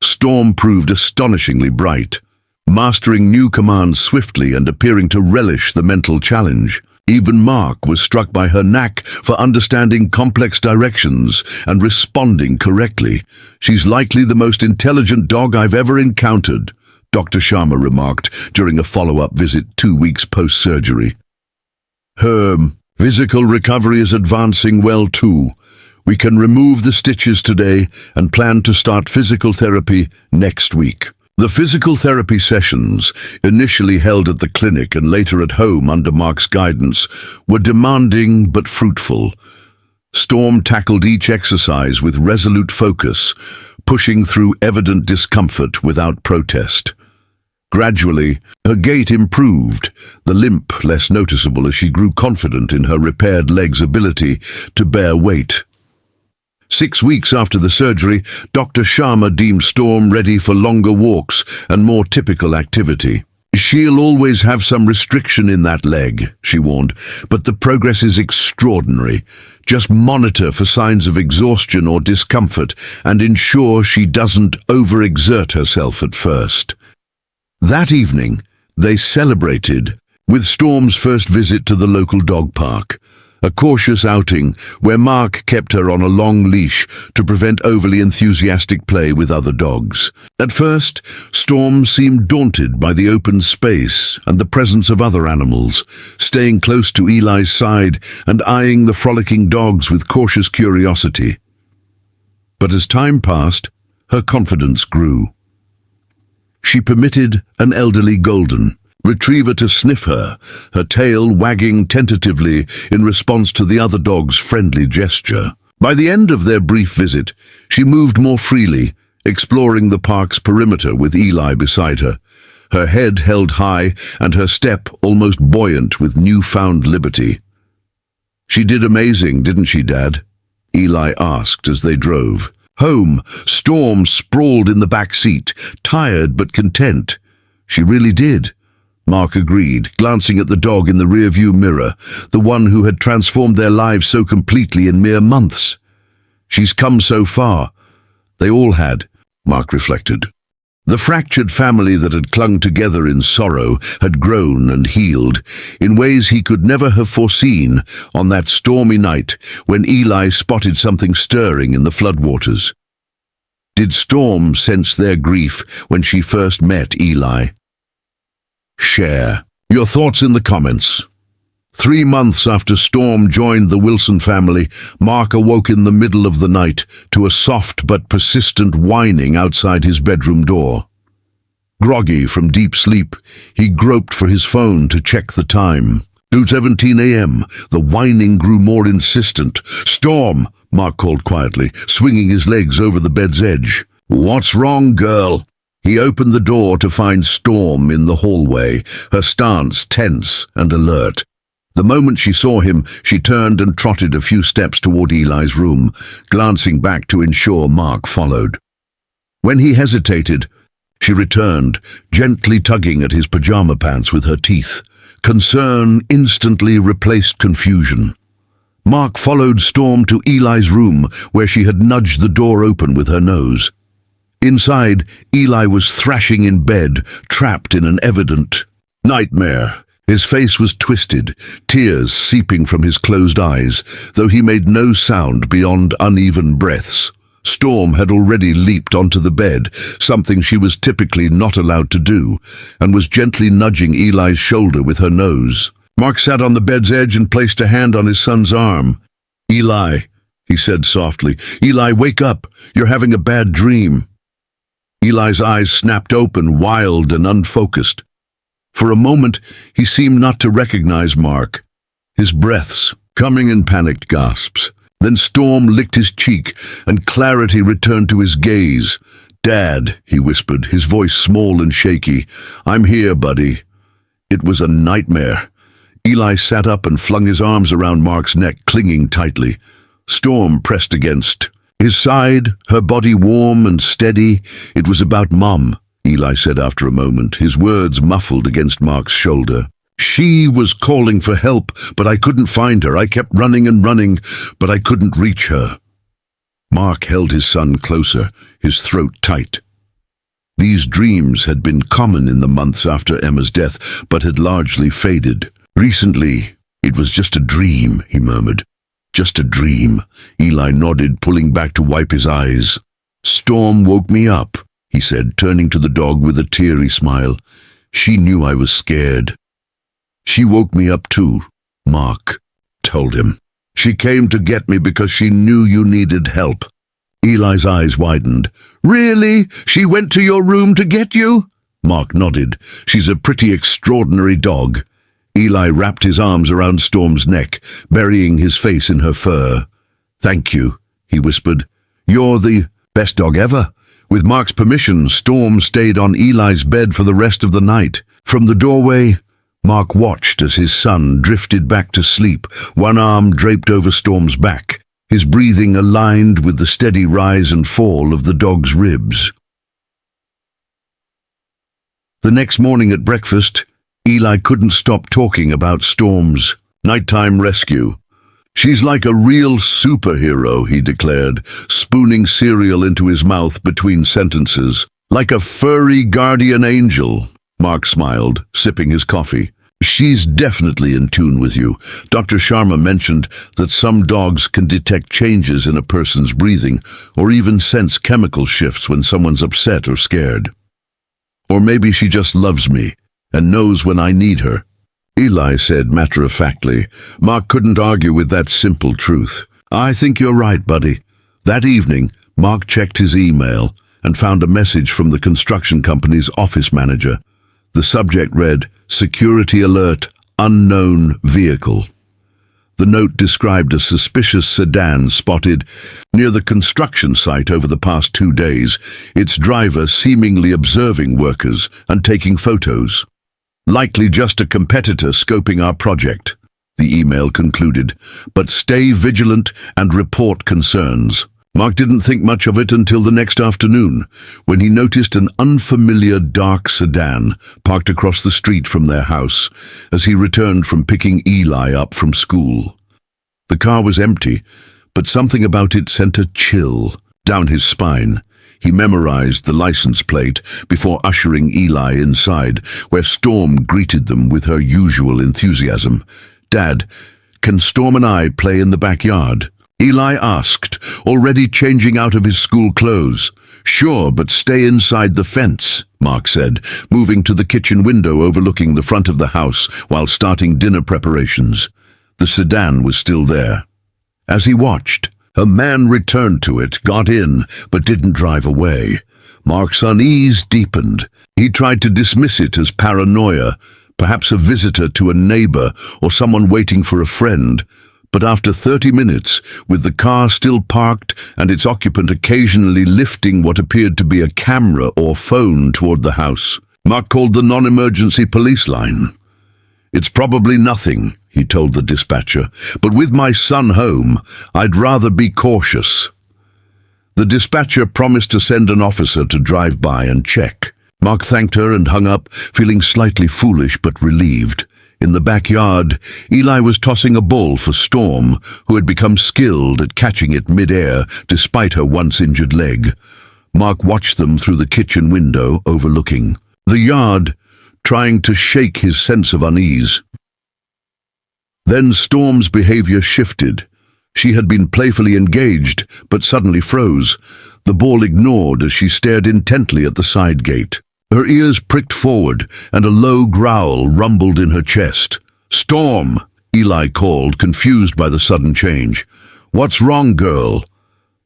Storm proved astonishingly bright. mastering new commands swiftly and appearing to relish the mental challenge. Even Mark was struck by her knack for understanding complex directions and responding correctly. "She's likely the most intelligent dog I've ever encountered," Dr. Sharma remarked during a follow-up visit 2 weeks post-surgery. "Her physical recovery is advancing well too. We can remove the stitches today and plan to start physical therapy next week." The physical therapy sessions, initially held at the clinic and later at home under Mark's guidance, were demanding but fruitful. Storm tackled each exercise with resolute focus, pushing through evident discomfort without protest. Gradually, her gait improved, the limp less noticeable as she grew confident in her repaired leg's ability to bear weight. 6 weeks after the surgery, Dr. Sharma deemed Storm ready for longer walks and more typical activity. "She'll always have some restriction in that leg," she warned, "but the progress is extraordinary. Just monitor for signs of exhaustion or discomfort and ensure she doesn't overexert herself at first." That evening, they celebrated with Storm's first visit to the local dog park. A cautious outing where Mark kept her on a long leash to prevent overly enthusiastic play with other dogs. At first, Storm seemed daunted by the open space and the presence of other animals, staying close to Eli's side and eyeing the frolicking dogs with cautious curiosity. But as time passed, her confidence grew. She permitted an elderly golden retriever to sniff her, her tail wagging tentatively in response to the other dog's friendly gesture. By the end of their brief visit, she moved more freely, exploring the park's perimeter with Eli beside her, her head held high and her step almost buoyant with newfound liberty. "She did amazing, didn't she, Dad?" Eli asked as they drove. Home, Storm sprawled in the back seat, tired but content. "She really did," Mark agreed, glancing at the dog in the rearview mirror, the one who had transformed their lives so completely in mere months. "She's come so far." They all had, Mark reflected. The fractured family that had clung together in sorrow had grown and healed in ways he could never have foreseen on that stormy night when Eli spotted something stirring in the floodwaters. Did Storm sense their grief when she first met Eli? Share your thoughts in the comments. 3 months after Storm joined the Wilson family, Mark awoke in the middle of the night to a soft but persistent whining outside his bedroom door. Groggy from deep sleep, he groped for his phone to check the time. 2:17 a.m. The whining grew more insistent. "Storm!" Mark called quietly, swinging his legs over the bed's edge. "What's wrong, girl?" He opened the door to find Storm in the hallway, her stance tense and alert. The moment she saw him, she turned and trotted a few steps toward Eli's room, glancing back to ensure Mark followed. When he hesitated, she returned, gently tugging at his pajama pants with her teeth. Concern instantly replaced confusion. Mark followed Storm to Eli's room, where she had nudged the door open with her nose. Inside, Eli was thrashing in bed, trapped in an evident nightmare. His face was twisted, tears seeping from his closed eyes, though he made no sound beyond uneven breaths. Storm had already leaped onto the bed, something she was typically not allowed to do, and was gently nudging Eli's shoulder with her nose. Mark sat on the bed's edge and placed a hand on his son's arm. "Eli," he said softly, "Eli, wake up. You're having a bad dream." Eli's eyes snapped open, wild and unfocused. For a moment, he seemed not to recognize Mark, his breaths coming in panicked gasps. Then Storm licked his cheek, and clarity returned to his gaze. "Dad," he whispered, his voice small and shaky. "I'm here, buddy." It was a nightmare. Eli sat up and flung his arms around Mark's neck, clinging tightly. Storm pressed against his side, her body warm and steady. "It was about Mum," Eli said after a moment, his words muffled against Mark's shoulder. "She was calling for help, but I couldn't find her. I kept running and running, but I couldn't reach her." Mark held his son closer, his throat tight. These dreams had been common in the months after Emma's death, but had largely faded. Recently, it was just a dream, he murmured. Just a dream. Eli nodded, pulling back to wipe his eyes. Storm woke me up, he said, turning to the dog with a teary smile. She knew I was scared. She woke me up too, Mark told him. She came to get me because she knew you needed help. Eli's eyes widened. Really? She went to your room to get you? Mark nodded. She's a pretty extraordinary dog. Eli wrapped his arms around Storm's neck, burying his face in her fur. Thank you, he whispered. You're the best dog ever. With Mark's permission, Storm stayed on Eli's bed for the rest of the night. From the doorway, Mark watched as his son drifted back to sleep, one arm draped over Storm's back, his breathing aligned with the steady rise and fall of the dog's ribs. The next morning at breakfast, Eli couldn't stop talking about Storm's nighttime rescue. She's like a real superhero, he declared, spooning cereal into his mouth between sentences. Like a furry guardian angel, Mark smiled, sipping his coffee. She's definitely in tune with you. Dr. Sharma mentioned that some dogs can detect changes in a person's breathing, or even sense chemical shifts when someone's upset or scared. Or maybe she just loves me and knows when I need her. Eli said matter-of-factly. Mark couldn't argue with that simple truth. I think you're right, buddy. That evening, Mark checked his email and found a message from the construction company's office manager. The subject read, Security Alert, Unknown Vehicle. The note described a suspicious sedan spotted near the construction site over the past 2 days, its driver seemingly observing workers and taking photos. Likely just a competitor scoping our project, the email concluded, but stay vigilant and report concerns. Mark didn't think much of it until the next afternoon, when he noticed an unfamiliar dark sedan parked across the street from their house as he returned from picking Eli up from school. The car was empty, but something about it sent a chill down his spine. He memorized the license plate before ushering Eli inside, where Storm greeted them with her usual enthusiasm. Dad, can Storm and I play in the backyard? Eli asked, already changing out of his school clothes. Sure, but stay inside the fence, Mark said, moving to the kitchen window overlooking the front of the house while starting dinner preparations. The sedan was still there. As he watched, a man returned to it, got in, but didn't drive away. Mark's unease deepened. He tried to dismiss it as paranoia, perhaps a visitor to a neighbor or someone waiting for a friend. But after 30 minutes, with the car still parked and its occupant occasionally lifting what appeared to be a camera or phone toward the house, Mark called the non-emergency police line. It's probably nothing, he told the dispatcher, but with my son home, I'd rather be cautious. The dispatcher promised to send an officer to drive by and check. Mark thanked her and hung up, feeling slightly foolish but relieved. In the backyard, Eli was tossing a ball for Storm, who had become skilled at catching it mid-air despite her once-injured leg. Mark watched them through the kitchen window overlooking the yard, trying to shake his sense of unease. Then Storm's behavior shifted. She had been playfully engaged, but suddenly froze. The ball ignored as she stared intently at the side gate. Her ears pricked forward, and a low growl rumbled in her chest. Storm, Eli called, confused by the sudden change. What's wrong, girl?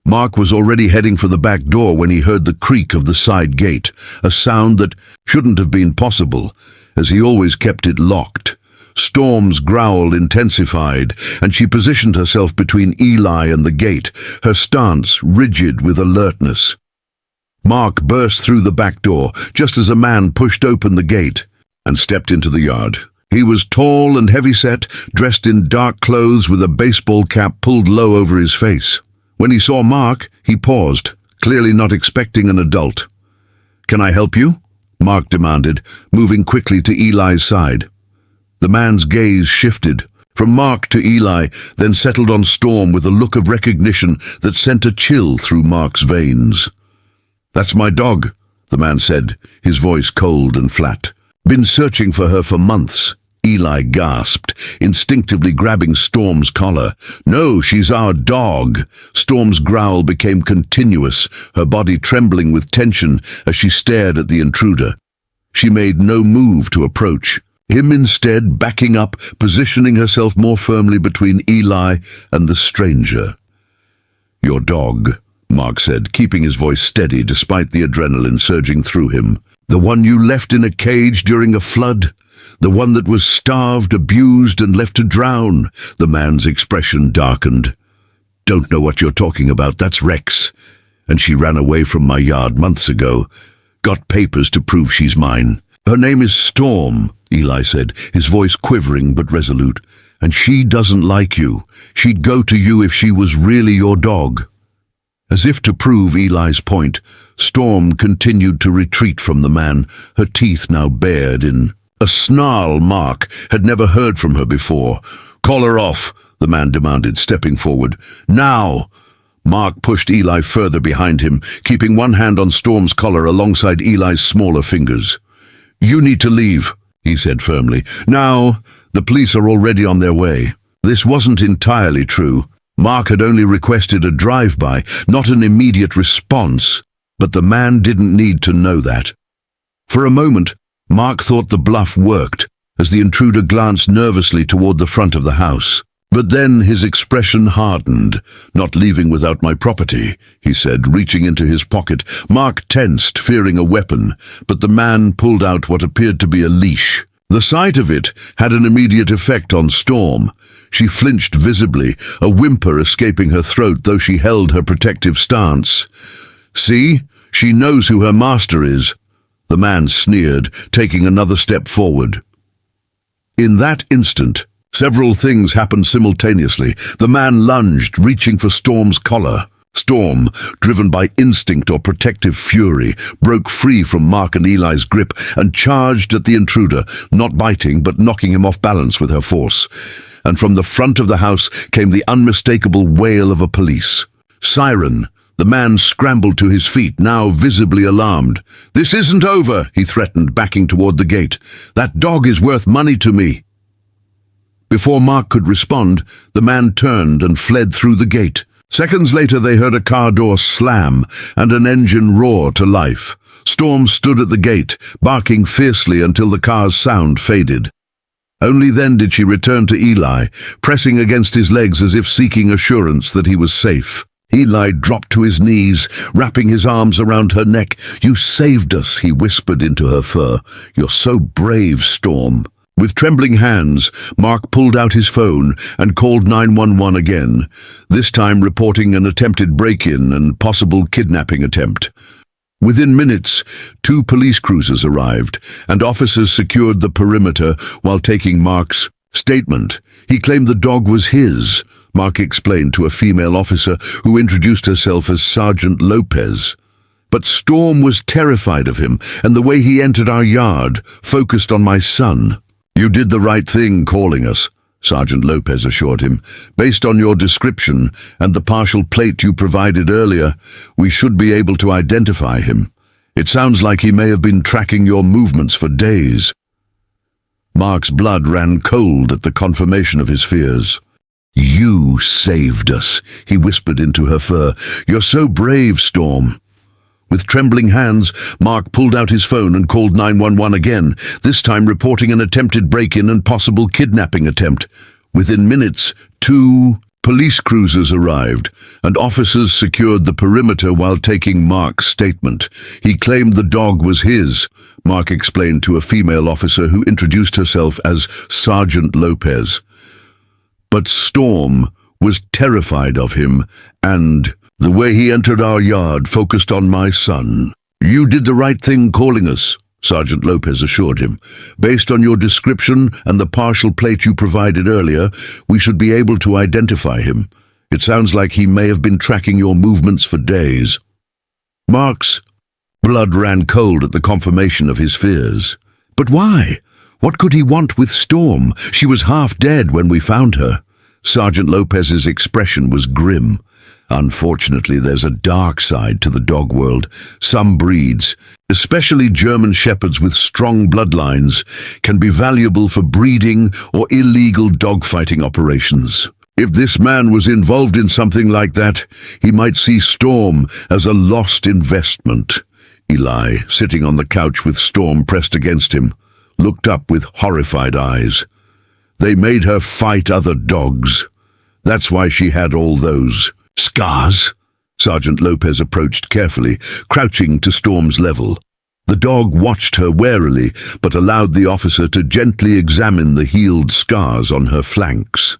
Mark was already heading for the back door when he heard the creak of the side gate, a sound that shouldn't have been possible, as he always kept it locked. Storm's growl intensified, and she positioned herself between Eli and the gate, her stance rigid with alertness. Mark burst through the back door, just as a man pushed open the gate and stepped into the yard. He was tall and heavy-set, dressed in dark clothes with a baseball cap pulled low over his face. When he saw Mark, he paused, clearly not expecting an adult. Can I help you? Mark demanded, moving quickly to Eli's side. The man's gaze shifted, from Mark to Eli, then settled on Storm with a look of recognition that sent a chill through Mark's veins. That's my dog, the man said, his voice cold and flat. Been searching for her for months, Eli gasped, instinctively grabbing Storm's collar. No, she's our dog. Storm's growl became continuous, her body trembling with tension as she stared at the intruder. She made no move to approach, him instead backing up, positioning herself more firmly between Eli and the stranger. Your dog, Mark said, keeping his voice steady despite the adrenaline surging through him. The one you left in a cage during a flood? The one that was starved, abused, and left to drown? The man's expression darkened. Don't know what you're talking about, that's Rex. And she ran away from my yard months ago. Got papers to prove she's mine. Her name is Storm, Eli said, his voice quivering but resolute. And she doesn't like you. She'd go to you if she was really your dog. As if to prove Eli's point, Storm continued to retreat from the man, her teeth now bared in a snarl Mark had never heard from her before. Call her off, the man demanded, stepping forward. Now! Mark pushed Eli further behind him, keeping one hand on Storm's collar alongside Eli's smaller fingers. You need to leave, he said firmly. Now, the police are already on their way. This wasn't entirely true. Mark had only requested a drive-by, not an immediate response, but the man didn't need to know that. For a moment, Mark thought the bluff worked, as the intruder glanced nervously toward the front of the house. But then his expression hardened. Not leaving without my property, he said, reaching into his pocket. Mark tensed, fearing a weapon, but the man pulled out what appeared to be a leash. The sight of it had an immediate effect on Storm. She flinched visibly, a whimper escaping her throat though she held her protective stance. See, she knows who her master is, the man sneered, taking another step forward. In that instant, several things happened simultaneously. The man lunged, reaching for Storm's collar. Storm, driven by instinct or protective fury, broke free from Mark and Eli's grip and charged at the intruder, not biting but knocking him off balance with her force. And from the front of the house came the unmistakable wail of a police siren. The man scrambled to his feet, now visibly alarmed. This isn't over, he threatened, backing toward the gate. That dog is worth money to me. Before Mark could respond, the man turned and fled through the gate. Seconds later they heard a car door slam and an engine roar to life. Storm stood at the gate, barking fiercely until the car's sound faded. Only then did she return to Eli, pressing against his legs as if seeking assurance that he was safe. Eli dropped to his knees, wrapping his arms around her neck. You saved us, he whispered into her fur. You're so brave, Storm. With trembling hands, Mark pulled out his phone and called 911 again, this time reporting an attempted break-in and possible kidnapping attempt. Within minutes, 2 police cruisers arrived, and officers secured the perimeter while taking Mark's statement. He claimed the dog was his, Mark explained to a female officer who introduced herself as Sergeant Lopez. But Storm was terrified of him, and the way he entered our yard, focused on my son. You did the right thing calling us, Sergeant Lopez assured him. Based on your description and the partial plate you provided earlier, we should be able to identify him. It sounds like he may have been tracking your movements for days. Mark's blood ran cold at the confirmation of his fears. You saved us, he whispered into her fur. You're so brave, Storm. With trembling hands, Mark pulled out his phone and called 911 again, this time reporting an attempted break-in and possible kidnapping attempt. Within minutes, 2 police cruisers arrived, and officers secured the perimeter while taking Mark's statement. He claimed the dog was his, Mark explained to a female officer who introduced herself as Sergeant Lopez. But Storm was terrified of him, and the way he entered our yard focused on my son. You did the right thing calling us, Sergeant Lopez assured him. Based on your description and the partial plate you provided earlier, we should be able to identify him. It sounds like he may have been tracking your movements for days. Mark's blood ran cold at the confirmation of his fears. But why? What could he want with Storm? She was half dead when we found her. Sergeant Lopez's expression was grim. Unfortunately, there's a dark side to the dog world. Some breeds, especially German Shepherds with strong bloodlines, can be valuable for breeding or illegal dogfighting operations. If this man was involved in something like that, he might see Storm as a lost investment. Eli, sitting on the couch with Storm pressed against him, looked up with horrified eyes. They made her fight other dogs. That's why she had all those scars. Sergeant Lopez approached carefully, crouching to Storm's level. The dog watched her warily, but allowed the officer to gently examine the healed scars on her flanks.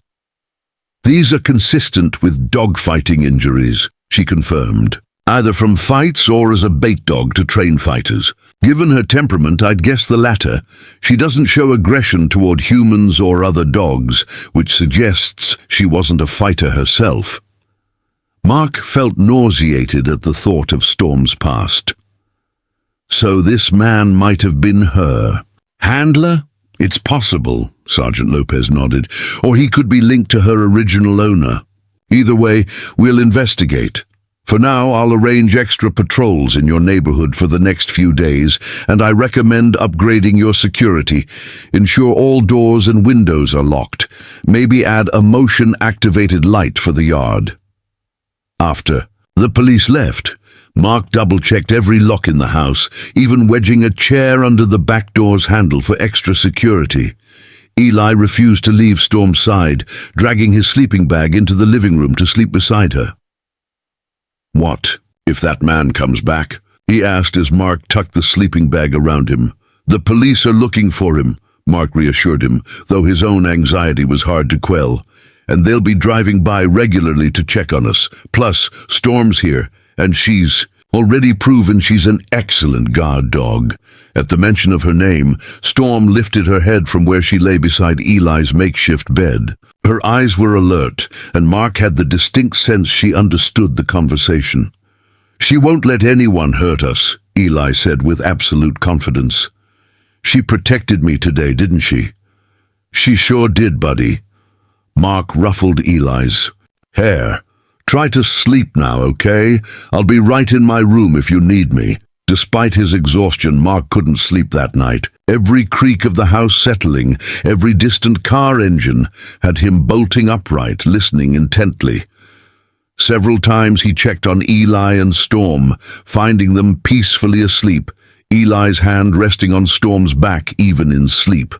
These are consistent with dogfighting injuries, she confirmed, either from fights or as a bait dog to train fighters. Given her temperament, I'd guess the latter. She doesn't show aggression toward humans or other dogs, which suggests she wasn't a fighter herself. Mark felt nauseated at the thought of Storm's past. So this man might have been her handler? It's possible, Sergeant Lopez nodded, or he could be linked to her original owner. Either way, we'll investigate. For now, I'll arrange extra patrols in your neighborhood for the next few days, and I recommend upgrading your security. Ensure all doors and windows are locked. Maybe add a motion-activated light for the yard. After the police left, Mark double-checked every lock in the house, even wedging a chair under the back door's handle for extra security. Eli refused to leave Storm's side, dragging his sleeping bag into the living room to sleep beside her. "What if that man comes back?" he asked as Mark tucked the sleeping bag around him. "The police are looking for him," Mark reassured him, though his own anxiety was hard to quell. "And they'll be driving by regularly to check on us. Plus, Storm's here, and she's already proven she's an excellent guard dog." At the mention of her name, Storm lifted her head from where she lay beside Eli's makeshift bed. Her eyes were alert, and Mark had the distinct sense she understood the conversation. "She won't let anyone hurt us," Eli said with absolute confidence. "She protected me today, didn't she?" "She sure did, buddy." Mark ruffled Eli's hair. "Try to sleep now, okay? I'll be right in my room if you need me." Despite his exhaustion, Mark couldn't sleep that night. Every creak of the house settling, every distant car engine, had him bolting upright, listening intently. Several times he checked on Eli and Storm, finding them peacefully asleep, Eli's hand resting on Storm's back even in sleep.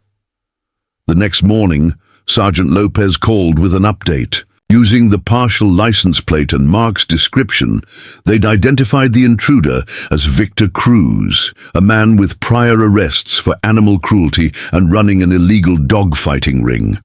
The next morning, Sergeant Lopez called with an update. Using the partial license plate and Mark's description, they'd identified the intruder as Victor Cruz, a man with prior arrests for animal cruelty and running an illegal dogfighting ring.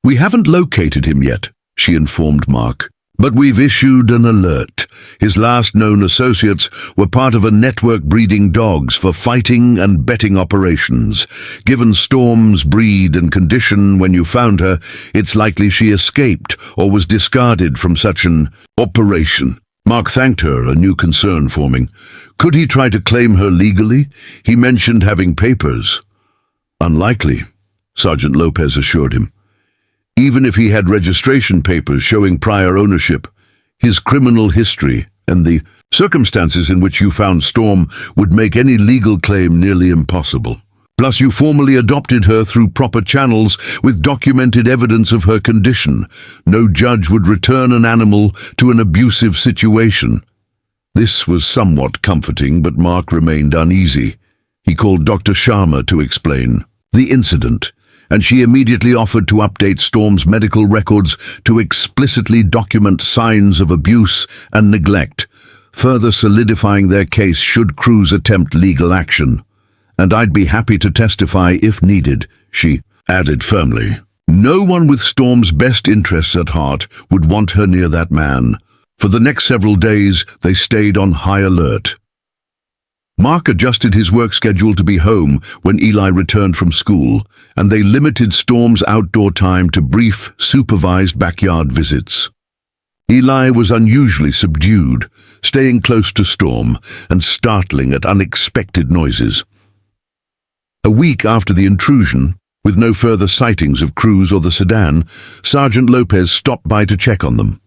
"We haven't located him yet," she informed Mark, "but we've issued an alert. His last known associates were part of a network breeding dogs for fighting and betting operations. Given Storm's breed and condition when you found her, it's likely she escaped or was discarded from such an operation." Mark thanked her, a new concern forming. Could he try to claim her legally? He mentioned having papers. "Unlikely," Sergeant Lopez assured him. "Even if he had registration papers showing prior ownership, his criminal history and the circumstances in which you found Storm would make any legal claim nearly impossible. Plus, you formally adopted her through proper channels with documented evidence of her condition. No judge would return an animal to an abusive situation." This was somewhat comforting, but Mark remained uneasy. He called Dr. Sharma to explain the incident, and she immediately offered to update Storm's medical records to explicitly document signs of abuse and neglect, further solidifying their case should Cruz attempt legal action. "And I'd be happy to testify if needed," she added firmly. No one with Storm's best interests at heart would want her near that man. For the next several days, they stayed on high alert. Mark adjusted his work schedule to be home when Eli returned from school, and they limited Storm's outdoor time to brief, supervised backyard visits. Eli was unusually subdued, staying close to Storm and startling at unexpected noises. A week after the intrusion, with no further sightings of Cruz or the sedan, Sergeant Lopez stopped by to check on them.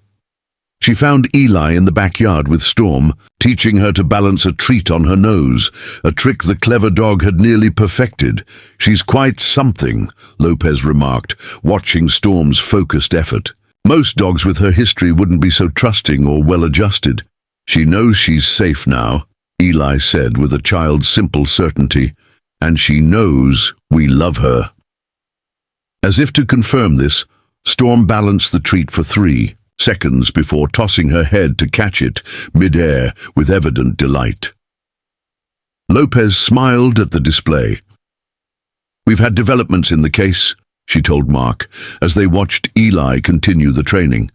She found Eli in the backyard with Storm, teaching her to balance a treat on her nose, a trick the clever dog had nearly perfected. "She's quite something," Lopez remarked, watching Storm's focused effort. "Most dogs with her history wouldn't be so trusting or well-adjusted." "She knows she's safe now," Eli said with a child's simple certainty, "and she knows we love her." As if to confirm this, Storm balanced the treat for 3 seconds before tossing her head to catch it mid-air with evident delight. Lopez smiled at the display. "We've had developments in the case," she told Mark, as they watched Eli continue the training.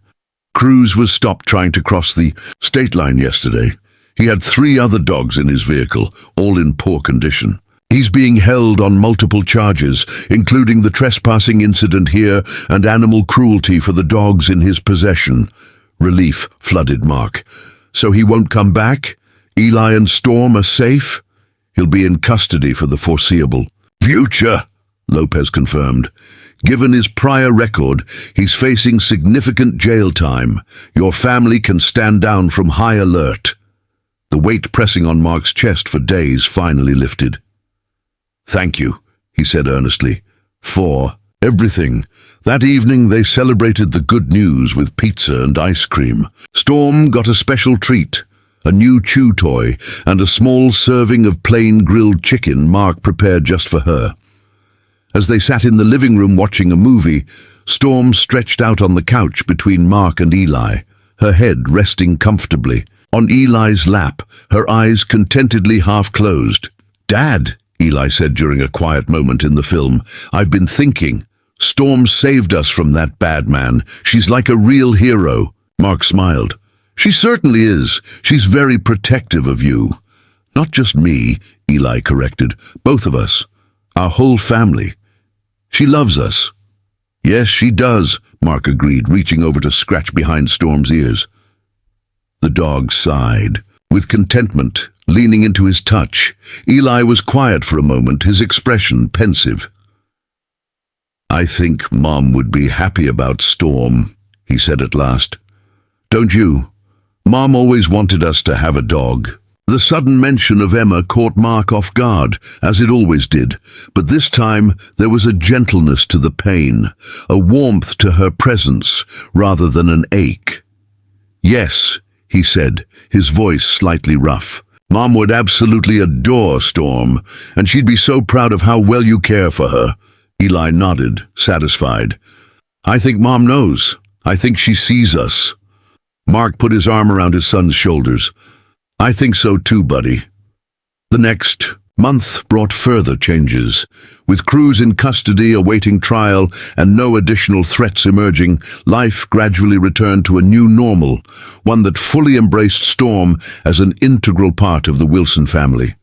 "Cruz was stopped trying to cross the state line yesterday. He had 3 other dogs in his vehicle, all in poor condition. He's being held on multiple charges, including the trespassing incident here and animal cruelty for the dogs in his possession." Relief flooded Mark. "So he won't come back? Eli and Storm are safe?" "He'll be in custody for the foreseeable future," Lopez confirmed. "Given his prior record, he's facing significant jail time. Your family can stand down from high alert." The weight pressing on Mark's chest for days finally lifted. "Thank you," he said earnestly, "for everything." That evening they celebrated the good news with pizza and ice cream. Storm got a special treat, a new chew toy, and a small serving of plain grilled chicken Mark prepared just for her. As they sat in the living room watching a movie, Storm stretched out on the couch between Mark and Eli, her head resting comfortably on Eli's lap, her eyes contentedly half closed. "Dad," Eli said during a quiet moment in the film, "I've been thinking. Storm saved us from that bad man. She's like a real hero." Mark smiled. "She certainly is. She's very protective of you." "Not just me," Eli corrected. "Both of us. Our whole family. She loves us." "Yes, she does," Mark agreed, reaching over to scratch behind Storm's ears. The dog sighed. With contentment, leaning into his touch, Eli was quiet for a moment, his expression pensive. "I think Mom would be happy about Storm," he said at last. "Don't you? Mom always wanted us to have a dog." The sudden mention of Emma caught Mark off guard, as it always did, but this time there was a gentleness to the pain, a warmth to her presence, rather than an ache. "Yes," he said, his voice slightly rough. "Mom would absolutely adore Storm, and she'd be so proud of how well you care for her." Eli nodded, satisfied. "I think Mom knows. I think she sees us." Mark put his arm around his son's shoulders. "I think so too, buddy." The next month brought further changes. With Cruz in custody awaiting trial and no additional threats emerging, life gradually returned to a new normal, one that fully embraced Storm as an integral part of the Wilson family.